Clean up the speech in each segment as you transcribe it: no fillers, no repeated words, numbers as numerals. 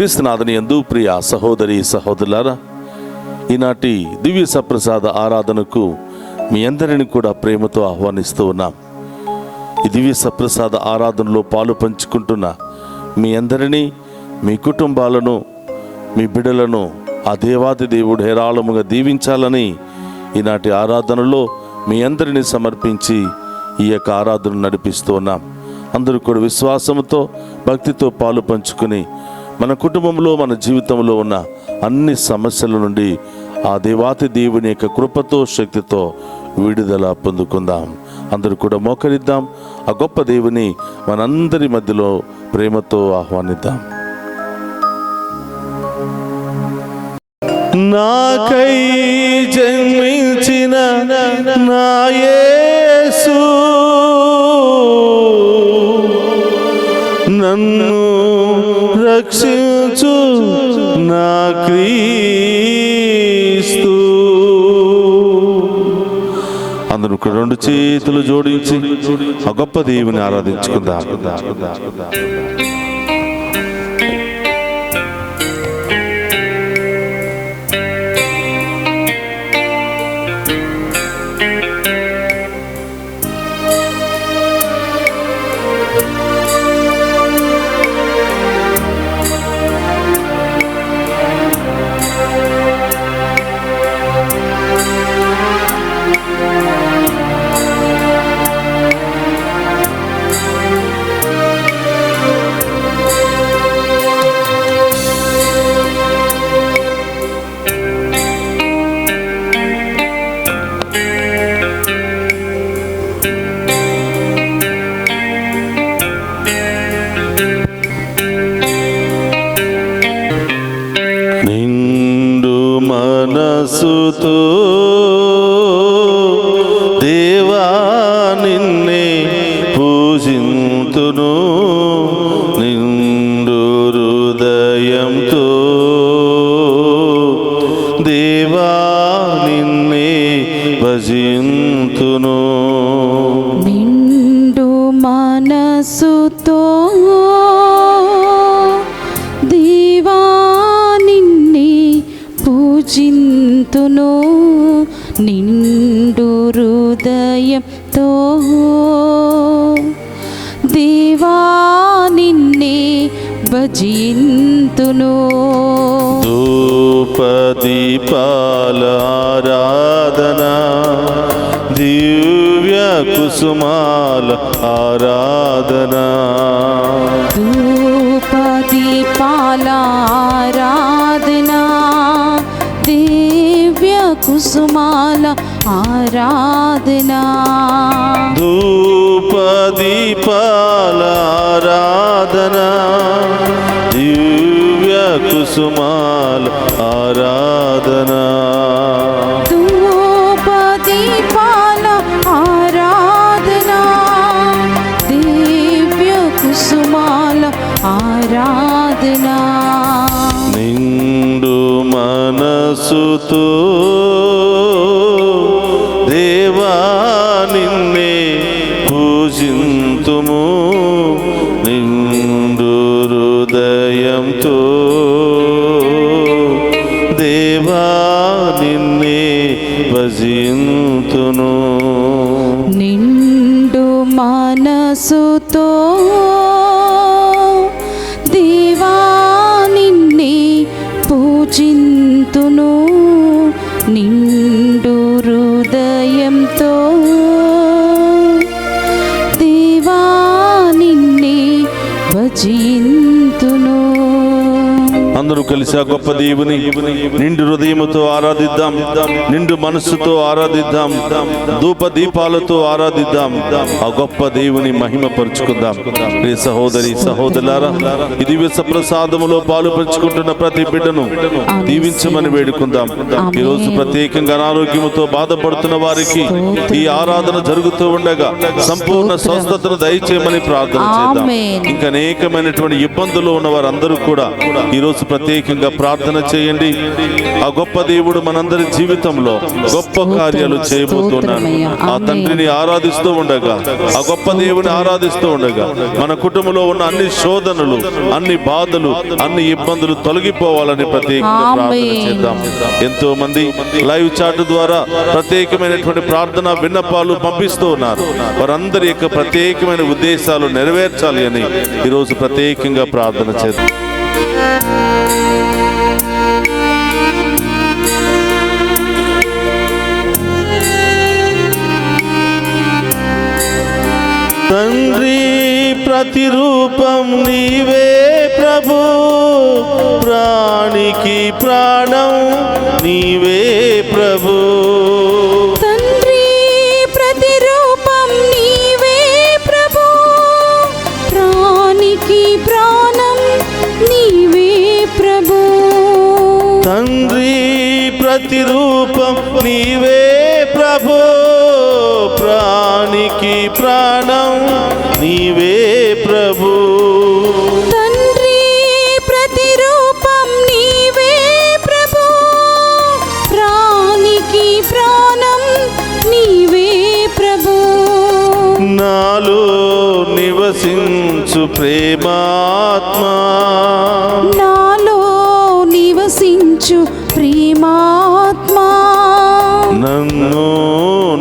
క్రీస్తునాథుని యందు ప్రియ సహోదరి సహోదరులారా, ఈనాటి దివ్య సప్రసాద ఆరాధనకు మీ అందరిని కూడా ప్రేమతో ఆహ్వానిస్తూ ఉన్నాం. ఈ దివ్య సప్రసాద ఆరాధనలో పాలు పంచుకుంటున్న మీ అందరినీ, మీ కుటుంబాలను, మీ బిడ్డలను ఆ దేవాది దేవుడు హేరాళముగా దీవించాలని ఈనాటి ఆరాధనలో మీ అందరినీ సమర్పించి ఈ యొక్క ఆరాధన నడిపిస్తూ ఉన్నాం. అందరూ కూడా విశ్వాసంతో, భక్తితో పాలు పంచుకుని మన కుటుంబంలో, మన జీవితంలో ఉన్న అన్ని సమస్యల నుండి ఆ దేవాతి దేవుని యొక్క కృపతో, శక్తితో విడుదల పొందుకుందాం. అందరూ కూడా మోకరిద్దాం. ఆ గొప్ప దేవుని మనందరి మధ్యలో ప్రేమతో ఆహ్వానిద్దాం. నాకై జన్మించిన నా యేసు, నన్ను రక్షించు నా క్రీస్తు. అందరూ రెండు చేతులు జోడించి ఆ గొప్ప దేవుని ఆరాధించుకుందాం. మనసుతో దేవా నిన్నే పూజింతును, నిండు హృదయంతో దేవా నిన్నే భజింతును. నిండు మనసుతో దేవా నిన్నే పూజింతును, నిండు హృదయంతో దేవా నిన్నే భజింతును. ధూపదీపాల ఆరాధన, దివ్య కుసుమాల ఆరాధన, ధూపదీపాల ఆరాధన, దివ్య కుసుమాల ఆరాధన, ధూపదీపాల ఆరాధన, దివ్య కుసుమాల ఆరాధన, ధూపదీపాల ఆరాధన, దివ్య కుసుమాల ఆరాధన. నిండు మనసుతో దేవా నిన్నే పూజింతుము, నిండు హృదయంతో దేవా నిన్నే భజింతును. నిండు మనసుతో దేవా నిన్నే పూజింతును, నిండు హృదయంతో దేవా నిన్నే భజింతును. అందరూ కలిసి ఆ గొప్ప దేవుని నిండు హృదయముతో ఆరాధిద్దాం, నిండు మనస్సుతో ఆరాధిద్దాం, ధూప దీపాలతో ఆరాధిద్దాం, ఆ గొప్ప దేవుని మహిమ పరుచుకుందాం. ప్రియ సహోదరి సహోదరులారా, ఈ దివ్య సప్రసాదములో పాలు పంచుకుంటున్న ప్రతి బిడ్డను దీవించమని వేడుకుందాం. ఈ రోజు ప్రత్యేకంగా అనారోగ్యముతో బాధపడుతున్న వారికి ఈ ఆరాధన జరుగుతూ ఉండగా సంపూర్ణ స్వస్థతను దయచేయమని ప్రార్థన చేద్దాం. ఇంకా అనేకమైనటువంటి ఇబ్బందులు ఉన్న వారందరూ కూడా ఈ రోజు ప్రత్యేకంగా ప్రార్థన చేయండి. ఆ గొప్ప దేవుడు మనందరి జీవితంలో గొప్ప కార్యాలు చేయబోతున్నాడు. ఆ తండ్రిని ఆరాధిస్తూ ఉండగా, ఆ గొప్ప దేవుని ఆరాధిస్తూ ఉండగా మన కుటుంబంలో ఉన్న అన్ని శోధనలు, అన్ని బాధలు, అన్ని ఇబ్బందులు తొలగిపోవాలని ప్రత్యేకంగా ప్రార్థన చేద్దాం. ఎంతో మంది లైవ్ చాట్ ద్వారా ప్రత్యేకమైనటువంటి ప్రార్థన విన్నపాలు పంపిస్తూ ఉన్నారు. వారందరి యొక్క ప్రత్యేకమైన ఉద్దేశాలు నెరవేర్చాలి అని ఈరోజు ప్రత్యేకంగా ప్రార్థన చేద్దాం. తండ్రి ప్రతిరూపం నీవే ప్రభు, ప్రాణికి ప్రాణం నీవే ప్రభు. తండ్రి ప్రతిరూపం నీవే ప్రభు, ప్రాణికి ప్రాణం నీవే ప్రభు. తండ్రి ప్రతిరూపం నీవే ప్రభు, ప్రాణికి ప్రాణం నీవే ప్రభు. తండ్రి ప్రతిరూపం నీవే ప్రభు, ప్రాణికి ప్రాణం నీవే ప్రభు. నాలో నివసించు ప్రేమాత్మా, నాలో నివసించు ప్రేమాత్మా, నన్ను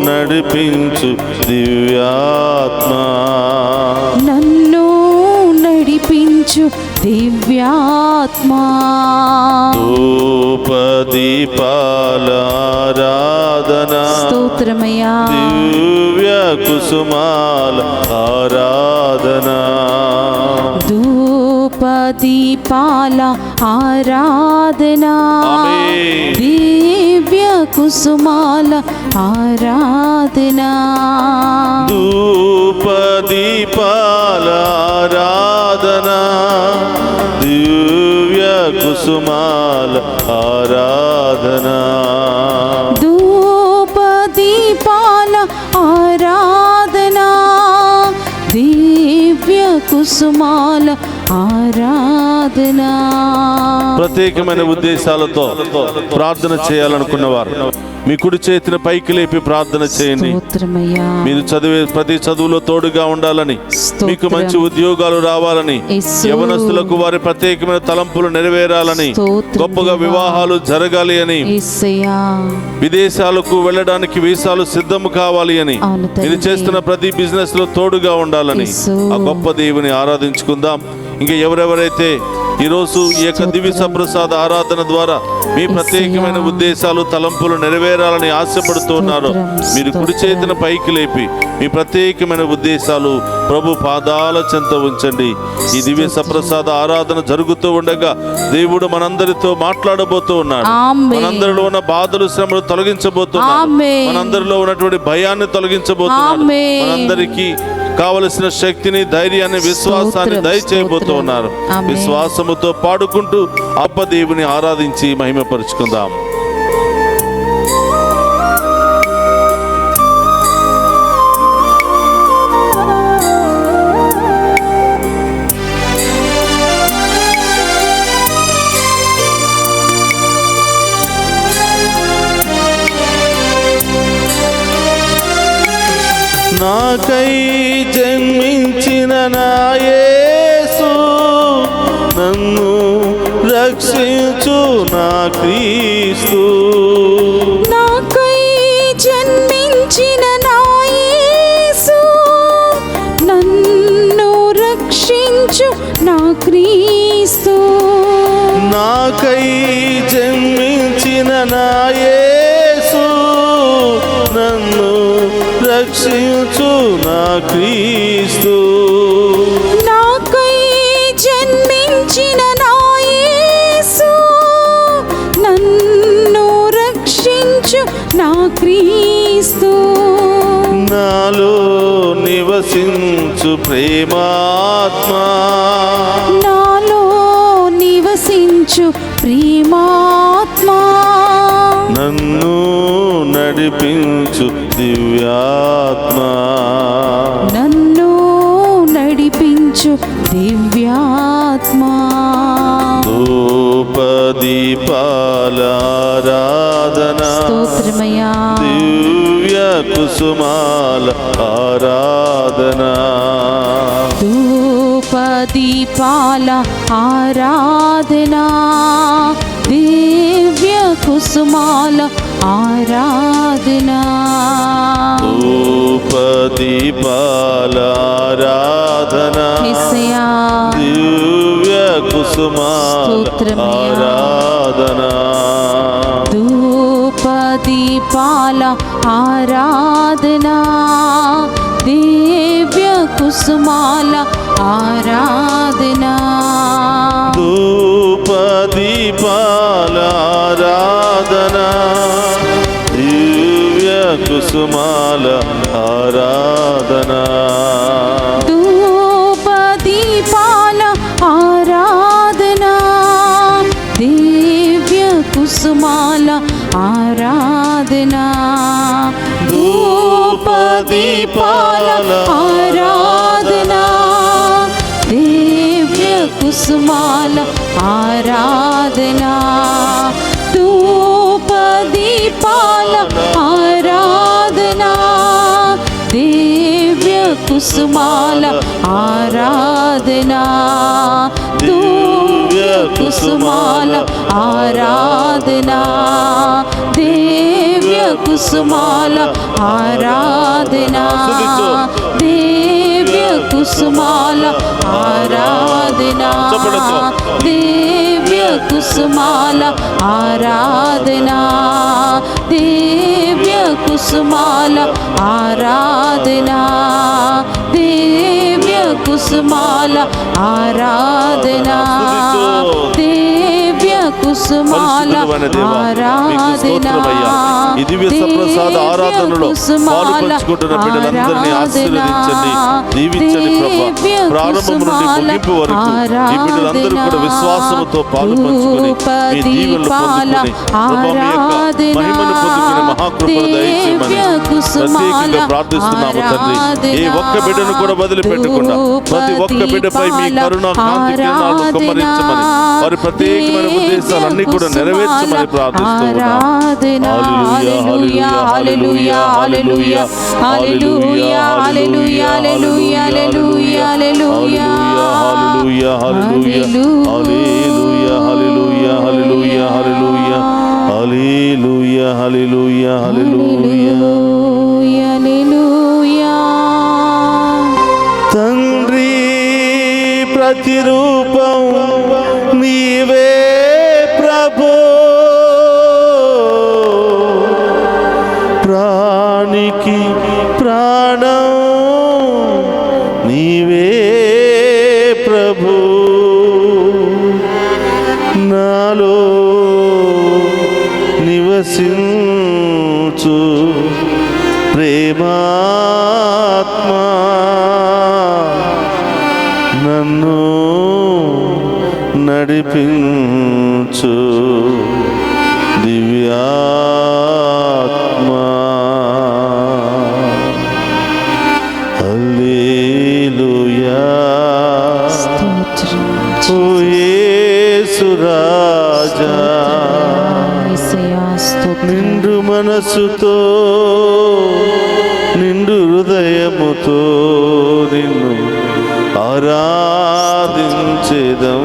నడిపించు దివ్యాత్మా, నన్ను నడిపించు దివ్యాత్మా. ధూపదీపాల ఆరాధన, స్తోత్రమయ్యా. దివ్య కుసుమాల ఆరాధన, ధూపదీపాల ఆరాధన, ఆమేన్. దివ్య కుసుమాల ఆరాధన, ధూపదీపాల ఆరాధన, దివ్య కుసుమాల ఆరాధన, ధూపదీపాల ఆరాధన, దివ్య కుసుమాల ఆరాధన. ప్రత్యేకమైన ఉద్దేశాలతో ప్రార్థన చేయాలనుకున్నవారు మీ కుడి చేతిని పైకి లేపి ప్రార్థన చేయండి. స్తోత్రమయ్యా. మీరు చదివే ప్రతి చదువులో తోడుగా ఉండాలని, మీకు మంచి ఉద్యోగాలు రావాలని, యవనస్తులకు వారి ప్రత్యేకమైన తలంపులు నెరవేరాలని, గొప్పగా వివాహాలు జరగాలి అని, యేసయ్యా. విదేశాలకు వెళ్ళడానికి వీసాలు సిద్ధం కావాలి అని, అవును తండ్రి. మీరు చేస్తున్న ప్రతి బిజినెస్ లో తోడుగా ఉండాలని యేసు. ఆ గొప్ప దేవుని ఆరాధించుకుందాం. ఇంకా ఎవరెవరైతే ఈరోజు ఈ యొక్క దివ్య సప్రసాద ఆరాధన ద్వారా మీ ప్రత్యేకమైన ఉద్దేశాలు, తలంపులు నెరవేరాలని ఆశపడుతూ ఉన్నారో మీరు కుడి చేతిన పైకి లేపి మీ ప్రత్యేకమైన ఉద్దేశాలు ప్రభు పాదాల చెంత ఉంచండి. ఈ దివ్య సప్రసాద ఆరాధన జరుగుతూ ఉండగా దేవుడు మనందరితో మాట్లాడబోతూ ఉన్నాడు. ఆమేన్. మనందరిలో ఉన్న బాధలు, శ్రమలు తొలగించబోతున్నాడు. ఆమేన్. మనందరిలో ఉన్నటువంటి భయాన్ని తొలగించబోతున్నాడు. ఆమేన్. మనందరికీ కావలసిన శక్తిని, ధైర్యాన్ని, విశ్వాసాన్ని దయచేయబోతూ ఉన్నారు. ఆమేన్. విశ్వాసముతో పాడుకుంటూ అప్పదేవుని ఆరాధించి మహిమపరుచుకుందాం. నాకై జన్మించిన నా యేసు, నన్ను రక్షించు నా క్రీస్తు. నాకై జన్మించిన నా యేసు, నన్ను రక్షించు నా క్రీస్తు. నాకై జన్మించిన నా యేసు, నన్ను రక్షించు నా క్రీస్తు. నాకై జన్మించిన నా యేసు, నన్ను రక్షించు నా క్రీస్తు. నాలో నివసించు ప్రేమాత్మా, నాలో నివసించు ప్రేమాత్మా, నన్ను నడిపించు దివ్యాత్మా, నన్ను నడిపించు దివ్యాత్మా. ధూపదీపాల కుసుమాల ఆరాధన ధూపదీపాల ఆరాధన దివ్య కుసుమాల ఆరాధన ధూపదీపాల ఆరాధన యేసయ్యా దివ్య కుసుమాల ఆరాధన ధూపదీపాల ఆరాధన దివ్య కుసుమాల ఆరాధన ధూపదీపాల ఆరాధన దివ్య కుసుమాల ఆరాధన ధూపదీపాల ఆరాధన దివ్య కుసుమాల ఆరాధన ధూపదీపాల ఆరాధన దివ్య కుసుమాల ఆరాధన ధూపదీపాల ఆరాధన దివ్య కుసుమాల ఆరాధన దివ్య కుసుమాల ఆరాధన దివ్య కుసుమాల ఆరాధన దివ్య కుసుమాల ఆరాధన దివ్య కుసుమాల ఆరాధన దివ్య కుసుమాల ఆరాధన దివ్య కుసుమాల ఆరాధన దివ్య కుసుమాల ఆరాధన ఈ దివ్య సప్రసాద ఆరాధనలో పాలు పంచుకుంటున్న బిడ్డలందరినీ ఆశీర్వదించండి, దీవించండి ప్రభా. ప్రారంభం నుండి ముగింపు వరకు ఈ బిడ్డలందరూ కూడా విశ్వాసముతో పాలు పంచుకొని మీ దీవెనలు పొందుకొని ప్రభా మీ యొక్క మహిమను పొందుకునే మహాకృపను దయచేయమని ప్రత్యేకంగా ప్రార్థిస్తున్నాము తండ్రి. ఏ ఒక్క బిడ్డను కూడా వదిలిపెట్టకుండా ప్రతి ఒక్క బిడ్డపై మీ కరుణ కాంతి కిరణాలను కుమ్మరించమని వారి ప్రత్యేకమైన ఉద్దేశాలన్నీ కూడా నెరవేర్చమని ప్రార్థిస్తున్నాము. హల్లెలూయా హల్లెలూయా హల్లెలూయా హల్లెలూయా హల్లెలూయా హల్లెలూయా హల్లెలూయా హల్లెలూయా హల్లెలూయా హల్లెలూయా హల్లెలూయా హల్లెలూయా హల్లెలూయా హల్లెలూయా హల్లెలూయా హల్లెలూయా హల్లెలూయా. తండ్రి ప్రతిరూపం నీవే ప్రభు, ప్రాణికి ప్రాణం నీవే ప్రభు, నాలో నివసించు ప్రేమాత్మా నన్ను నడిపించు దివ్యాత్మా. హల్లెలూయా ఓ యేసు రాజా, నిండు మనసుతో నిండు హృదయముతో నిన్ను ఆరాధించేదం.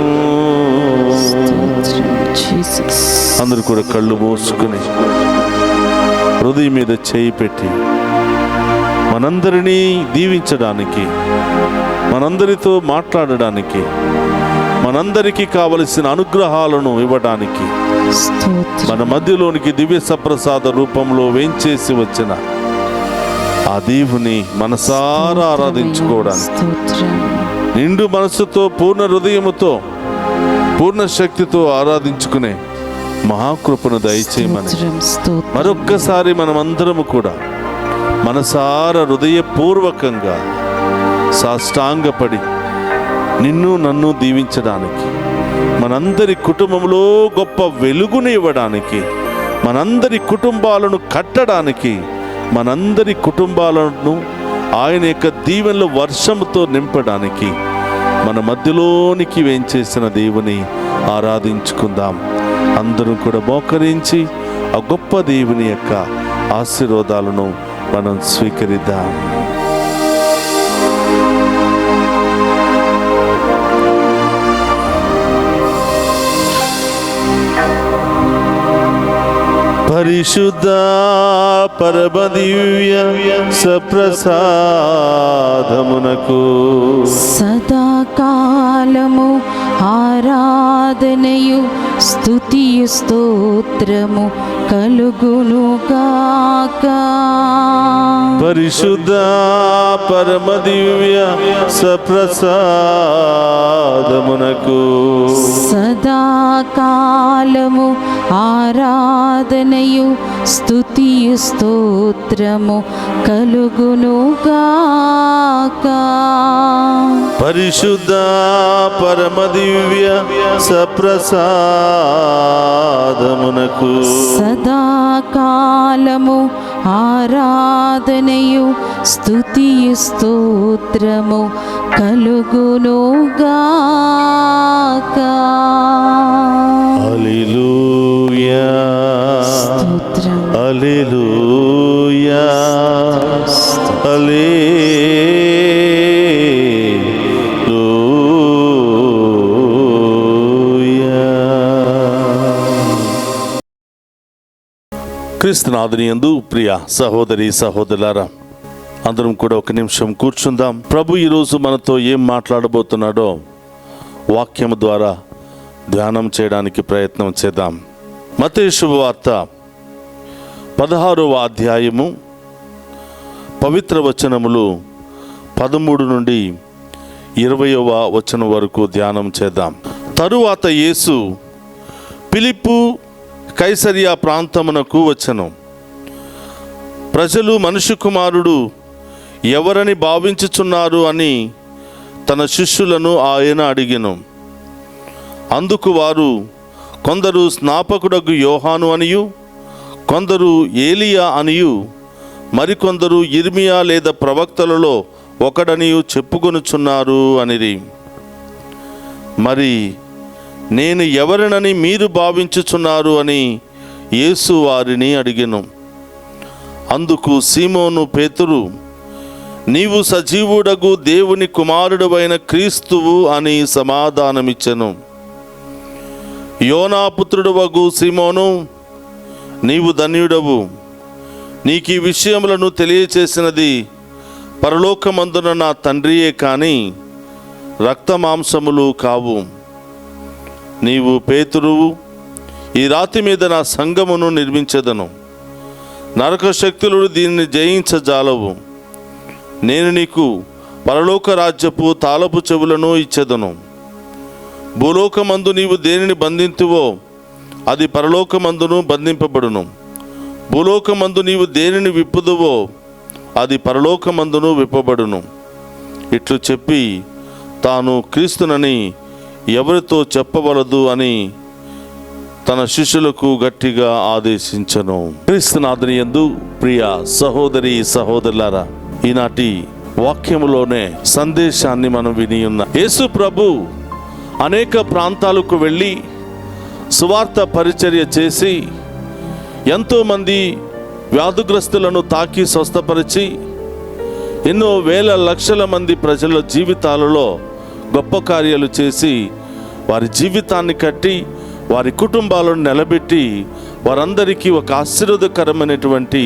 అందరూ కూడా కళ్ళు మూసుకుని హృదయం మీద చేయి పెట్టి మనందరినీ దీవించడానికి, మనందరితో మాట్లాడడానికి, మనందరికీ కావలసిన అనుగ్రహాలను ఇవ్వడానికి మన మధ్యలోనికి దివ్య సప్రసాద రూపంలో వేంచేసి వచ్చిన ఆ దేవుని మనసారా ఆరాధించుకోవడానికి నిండు మనసుతో పూర్ణ హృదయముతో పూర్ణ శక్తితో ఆరాధించుకునే మహాకృపను దయచేయమని మరొక్కసారి మనమందరము కూడా మనసారా హృదయపూర్వకంగా సాష్టాంగపడి నిన్ను నన్ను దీవించడానికి, మనందరి కుటుంబంలో గొప్ప వెలుగుని ఇవ్వడానికి, మనందరి కుటుంబాలను కట్టడానికి, మనందరి కుటుంబాలను ఆయన యొక్క దీవెనల వర్షంతో నింపడానికి మన మధ్యలోనికి వేంచేసిన దేవుని ఆరాధించుకుందాం. అందరూ కూడా మోకరించి ఆ గొప్ప దేవుని యొక్క ఆశీర్వాదాలను మనం స్వీకరిద్దాం. పరిశుద్ధ పరమదివ్య సప్రసాదమునకు సదాకాలము ఆరాధనయు స్తుతియు స్తోత్రము కలుగునుగాక. పరిశుద్ధ పరమదివ్య సప్రసాదమునకు సదాకాలము ఆరాధనయు స్తుతియు స్తోత్రము కలుగునుగాక. పరిశుద్ధ పరమదివ్య సప్రసాదమునకు సదాకాలము ఆరాధనయు స్తుతియు స్తోత్రము కలుగునుగాక. హల్లెలూయా స్తోత్రం. హల్లెలూయా హల్లెలూయా. క్రీస్తునాథుని యందు ప్రియ సహోదరి సహోదరులారా, అందరం కూడా ఒక నిమిషం కూర్చుందాం. ప్రభు ఈరోజు మనతో ఏం మాట్లాడబోతున్నాడో వాక్యం ద్వారా ధ్యానం చేయడానికి ప్రయత్నం చేద్దాం. మత్తయి శుభవార్త 16వ అధ్యాయము పవిత్ర వచనములు 13 నుండి 20వ వచనం వరకు ధ్యానం చేద్దాం. తరువాత యేసు ఫిలిప్పు కైసరియా ప్రాంతమునకు వచ్చెను. ప్రజలు మనుష్య కుమారుడు ఎవరని భావించుచున్నారు అని తన శిష్యులను ఆయన అడిగెను. అందుకు వారు, కొందరు స్నాపకుడగు యోహాను అనియు, కొందరు ఏలియా అనియు, మరికొందరు ఇర్మియా లేదా ప్రవక్తలలో ఒకడనియు చెప్పుకొనుచున్నారు అనిరి. మరి నేను ఎవరినని మీరు భావించుచున్నారు అని యేసు వారిని అడిగెను. అందుకు సీమోను పేతురు, నీవు సజీవుడగు దేవుని కుమారుడవైన క్రీస్తువు అని సమాధానమిచ్చెను. యోనాపుత్రుడవగు సీమోను, నీవు ధన్యుడవు. నీకు ఈ విషయములను తెలియచేసినది పరలోకమందున నా తండ్రియే కాని రక్తమాంసములు కావు. నీవు పేతురువు, ఈ రాతి మీద నా సంఘమును నిర్మించెదను. నరక శక్తులు దీనిని జయించజాలవు. నేను నీకు పరలోక రాజ్యపు తాళపు చెవులను ఇచ్చెదను. భూలోకమందు నీవు దేనిని బంధింతువో అది పరలోకమందును బంధింపబడును. భూలోకమందు నీవు దేనిని విప్పుదువో అది పరలోకమందును విప్పబడును. ఇట్లు చెప్పి తాను క్రీస్తునని ఎవరితో చెప్పవలదు అని తన శిష్యులకు గట్టిగా ఆదేశించెను. క్రీస్తునాథుని యందు ప్రియ సహోదరి సహోదరులారా, ఈనాటి వాక్యములోనే సందేశాన్ని మనం విని ఉన్నాం. యేసు ప్రభు అనేక ప్రాంతాలకు వెళ్ళి సువార్త పరిచర్య చేసి ఎంతోమంది వ్యాధిగ్రస్తులను తాకి స్వస్థపరిచి ఎన్నో వేల లక్షల మంది ప్రజల జీవితాలలో గొప్ప కార్యాలు చేసి వారి జీవితాన్ని కట్టి వారి కుటుంబాలను నిలబెట్టి వారందరికీ ఒక ఆశీర్వాదకరమైనటువంటి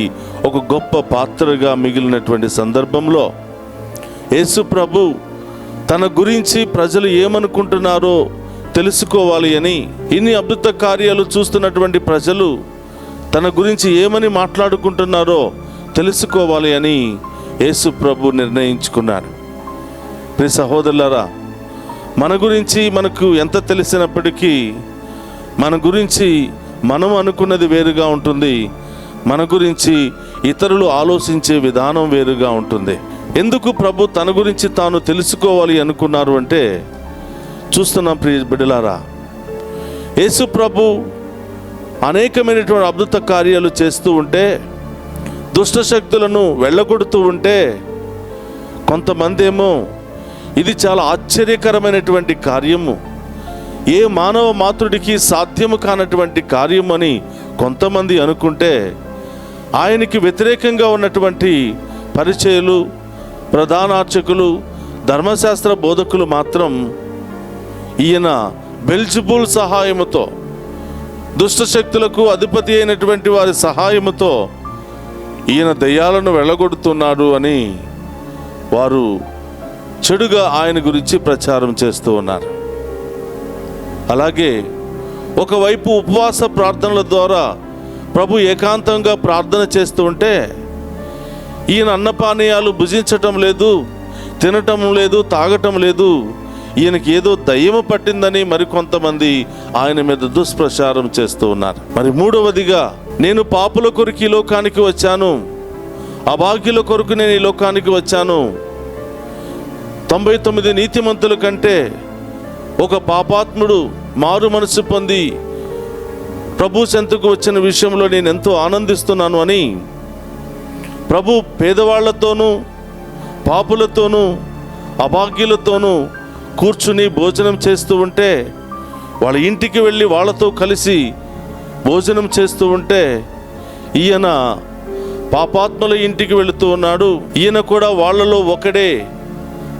ఒక గొప్ప పాత్రగా మిగిలినటువంటి సందర్భంలో యేసు ప్రభు తన గురించి ప్రజలు ఏమనుకుంటున్నారో తెలుసుకోవాలి అని, ఇన్ని అద్భుత కార్యాలు చూస్తున్నటువంటి ప్రజలు తన గురించి ఏమని మాట్లాడుకుంటున్నారో తెలుసుకోవాలి అని యేసు ప్రభు నిర్ణయించుకున్నారు. ప్రియ సహోదరులారా, మన గురించి మనకు ఎంత తెలిసినప్పటికీ మన గురించి మనం అనుకున్నది వేరుగా ఉంటుంది. మన గురించి ఇతరులు ఆలోచించే విధానం వేరుగా ఉంటుంది. ఎందుకు ప్రభు తన గురించి తాను తెలుసుకోవాలి అనుకున్నారు అంటే, చూస్తున్నాం ప్రియ బిడ్డలారా, యేసు ప్రభు అనేకమైనటువంటి అద్భుత కార్యాలు చేస్తూ ఉంటే, దుష్ట శక్తులను వెళ్ళగొడుతూ ఉంటే, కొంతమంది ఏమో ఇది చాలా ఆశ్చర్యకరమైనటువంటి కార్యము, ఏ మానవ మాతృడికి సాధ్యము కానటువంటి కార్యం అని కొంతమంది అనుకుంటే, ఆయనకి వ్యతిరేకంగా ఉన్నటువంటి పరిచయులు, ప్రధానార్చకులు, ధర్మశాస్త్ర బోధకులు మాత్రం ఈయన బెల్జబూల్ సహాయముతో, దుష్టశక్తులకు అధిపతి అయినటువంటి వారి సహాయముతో ఈయన దయ్యాలను వెళ్ళగొడుతున్నాడు అని వారు చెడుగా ఆయన గురించి ప్రచారం చేస్తూ ఉన్నారు. అలాగే ఒకవైపు ఉపవాస ప్రార్థనల ద్వారా ప్రభు ఏకాంతంగా ప్రార్థన చేస్తూ ఉంటే ఈయన అన్నపానీయాలు భుజించటం లేదు, తినటం లేదు, తాగటం లేదు, ఈయనకి ఏదో దయ్యము పట్టిందని మరికొంతమంది ఆయన మీద దుష్ప్రచారం చేస్తూ ఉన్నారు. మరి మూడవదిగా, నేను పాపుల కొరకు ఈ లోకానికి వచ్చాను, అభాగ్యుల కొరకు నేను ఈ లోకానికి వచ్చాను, 99 నీతిమంతుల కంటే ఒక పాపాత్ముడు మారు మనసు పొంది ప్రభు చెంతకు వచ్చిన విషయంలో నేను ఎంతో ఆనందిస్తున్నాను అని ప్రభు పేదవాళ్లతోనూ, పాపులతోనూ, అభాగ్యులతోనూ కూర్చుని భోజనం చేస్తూ ఉంటే, వాళ్ళ ఇంటికి వెళ్ళి వాళ్ళతో కలిసి భోజనం చేస్తూ ఉంటే, ఈయన పాపాత్ముల ఇంటికి వెళుతూ ఉన్నాడు, ఈయన కూడా వాళ్ళలో ఒకడే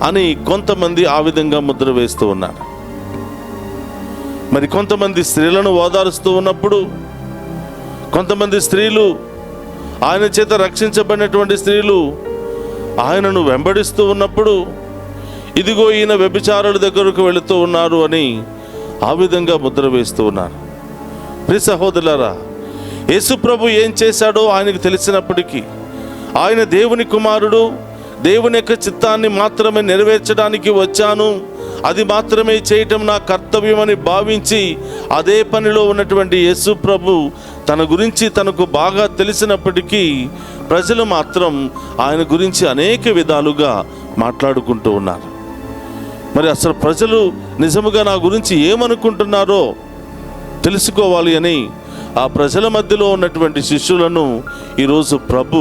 అని కొంతమంది ఆ విధంగా ముద్ర వేస్తూ ఉన్నారు. మరి కొంతమంది స్త్రీలను ఓదారుస్తూ ఉన్నప్పుడు, కొంతమంది స్త్రీలు, ఆయన చేత రక్షించబడినటువంటి స్త్రీలు ఆయనను వెంబడిస్తూ ఉన్నప్పుడు, ఇదిగో ఈయన వ్యభిచారుల దగ్గరకు వెళుతూ ఉన్నారు అని ఆ విధంగా ముద్ర వేస్తూ ఉన్నారు. ప్రియ సహోదరులారా, యేసు ప్రభు ఏం చేశాడో ఆయనకు తెలిసినప్పటికీ, ఆయన దేవుని కుమారుడు, దేవుని యొక్క చిత్తాన్ని మాత్రమే నెరవేర్చడానికి వచ్చాను, అది మాత్రమే చేయటం నా కర్తవ్యం అని భావించి అదే పనిలో ఉన్నటువంటి యేసు ప్రభు తన గురించి తనకు బాగా తెలిసినప్పటికీ ప్రజలు మాత్రం ఆయన గురించి అనేక విధాలుగా మాట్లాడుకుంటూ ఉన్నారు. మరి అసలు ప్రజలు నిజముగా నా గురించి ఏమనుకుంటున్నారో తెలుసుకోవాలి అని ఆ ప్రజల మధ్యలో ఉన్నటువంటి శిష్యులను ఈరోజు ప్రభు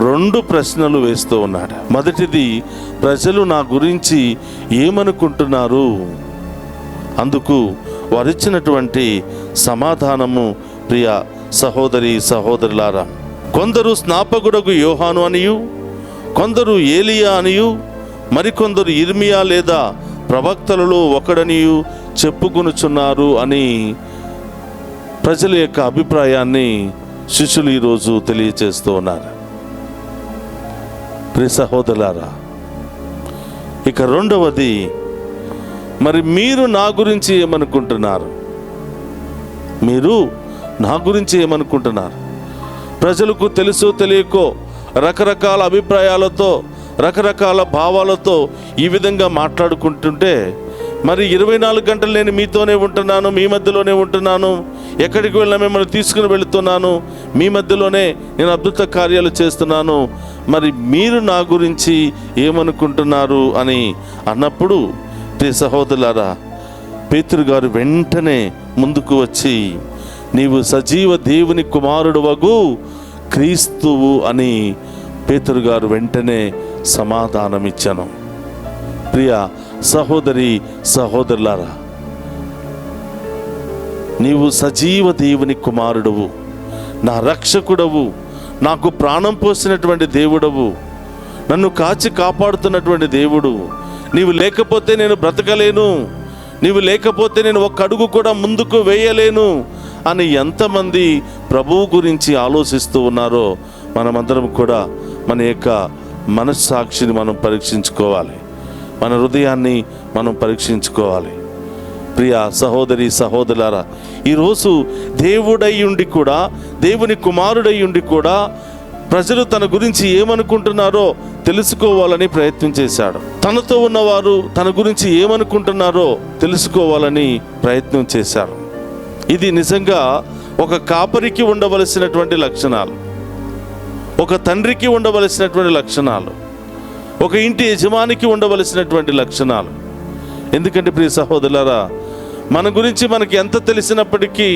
2 ప్రశ్నలు వేస్తూ ఉన్నాడు. మొదటిది, ప్రజలు నా గురించి ఏమనుకుంటున్నారు? అందుకు వారిచ్చినటువంటి సమాధానము, ప్రియ సహోదరి సహోదరులారా, కొందరు స్నాపకుడకు యోహాను అనియు, కొందరు ఏలియా అనియు, మరికొందరు ఇర్మియా లేదా ప్రవక్తలలో ఒకడనియు చెప్పుకొనుచున్నారు అని ప్రజల యొక్క అభిప్రాయాన్ని శిష్యులు ఈరోజు తెలియచేస్తూ ఉన్నారు. ప్రియ సహోదరులారా, ఇక రెండవది, మరి మీరు నా గురించి ఏమనుకుంటున్నారు? మీరు నా గురించి ఏమనుకుంటున్నారు? ప్రజలకు తెలుసో తెలియకో రకరకాల అభిప్రాయాలతో, రకరకాల భావాలతో ఈ విధంగా మాట్లాడుకుంటుంటే, మరి 24 గంటలు నేను మీతోనే ఉంటున్నాను, మీ మధ్యలోనే ఉంటున్నాను, ఎక్కడికి వెళ్ళినా మిమ్మల్ని తీసుకుని వెళుతున్నాను, మీ మధ్యలోనే నేను అద్భుత కార్యాలు చేస్తున్నాను, మరి మీరు నా గురించి ఏమనుకుంటున్నారు అని అన్నప్పుడు, ప్రియ సహోదరులారా, పేతురు గారు వెంటనే ముందుకు వచ్చి, నీవు సజీవ దేవుని కుమారుడు వగు క్రీస్తువు అని పేతురు గారు వెంటనే సమాధానం ఇచ్చాను. ప్రియ సహోదరి సహోదరులారా, నీవు సజీవ దేవుని కుమారుడవు, నా రక్షకుడవు, నాకు ప్రాణం పోసినటువంటి దేవుడవు, నన్ను కాచి కాపాడుతున్నటువంటి దేవుడు, నీవు లేకపోతే నేను బ్రతకలేను, నీవు లేకపోతే నేను ఒక్క అడుగు కూడా ముందుకు వేయలేను అని ఎంతమంది ప్రభువు గురించి ఆలోచిస్తూ ఉన్నారో మనమందరం కూడా మన యొక్క మనస్సాక్షిని మనం పరీక్షించుకోవాలి, మన హృదయాన్ని మనం పరీక్షించుకోవాలి. ప్రియ సహోదరి సహోదరులారా, ఈరోజు దేవుడై ఉండి కూడా, దేవుని కుమారుడై ఉండి కూడా ప్రజలు తన గురించి ఏమనుకుంటున్నారో తెలుసుకోవాలని ప్రయత్నం చేశాడు. తనతో ఉన్నవారు తన గురించి ఏమనుకుంటున్నారో తెలుసుకోవాలని ప్రయత్నం చేశారు. ఇది నిజంగా ఒక కాపరికి ఉండవలసినటువంటి లక్షణాలు, ఒక తండ్రికి ఉండవలసినటువంటి లక్షణాలు, ఒక ఇంటి యజమానికి ఉండవలసినటువంటి లక్షణాలు. ఎందుకంటే ప్రియ సహోదరులారా, మన గురించి మనకి ఎంత తెలిసినప్పటికీ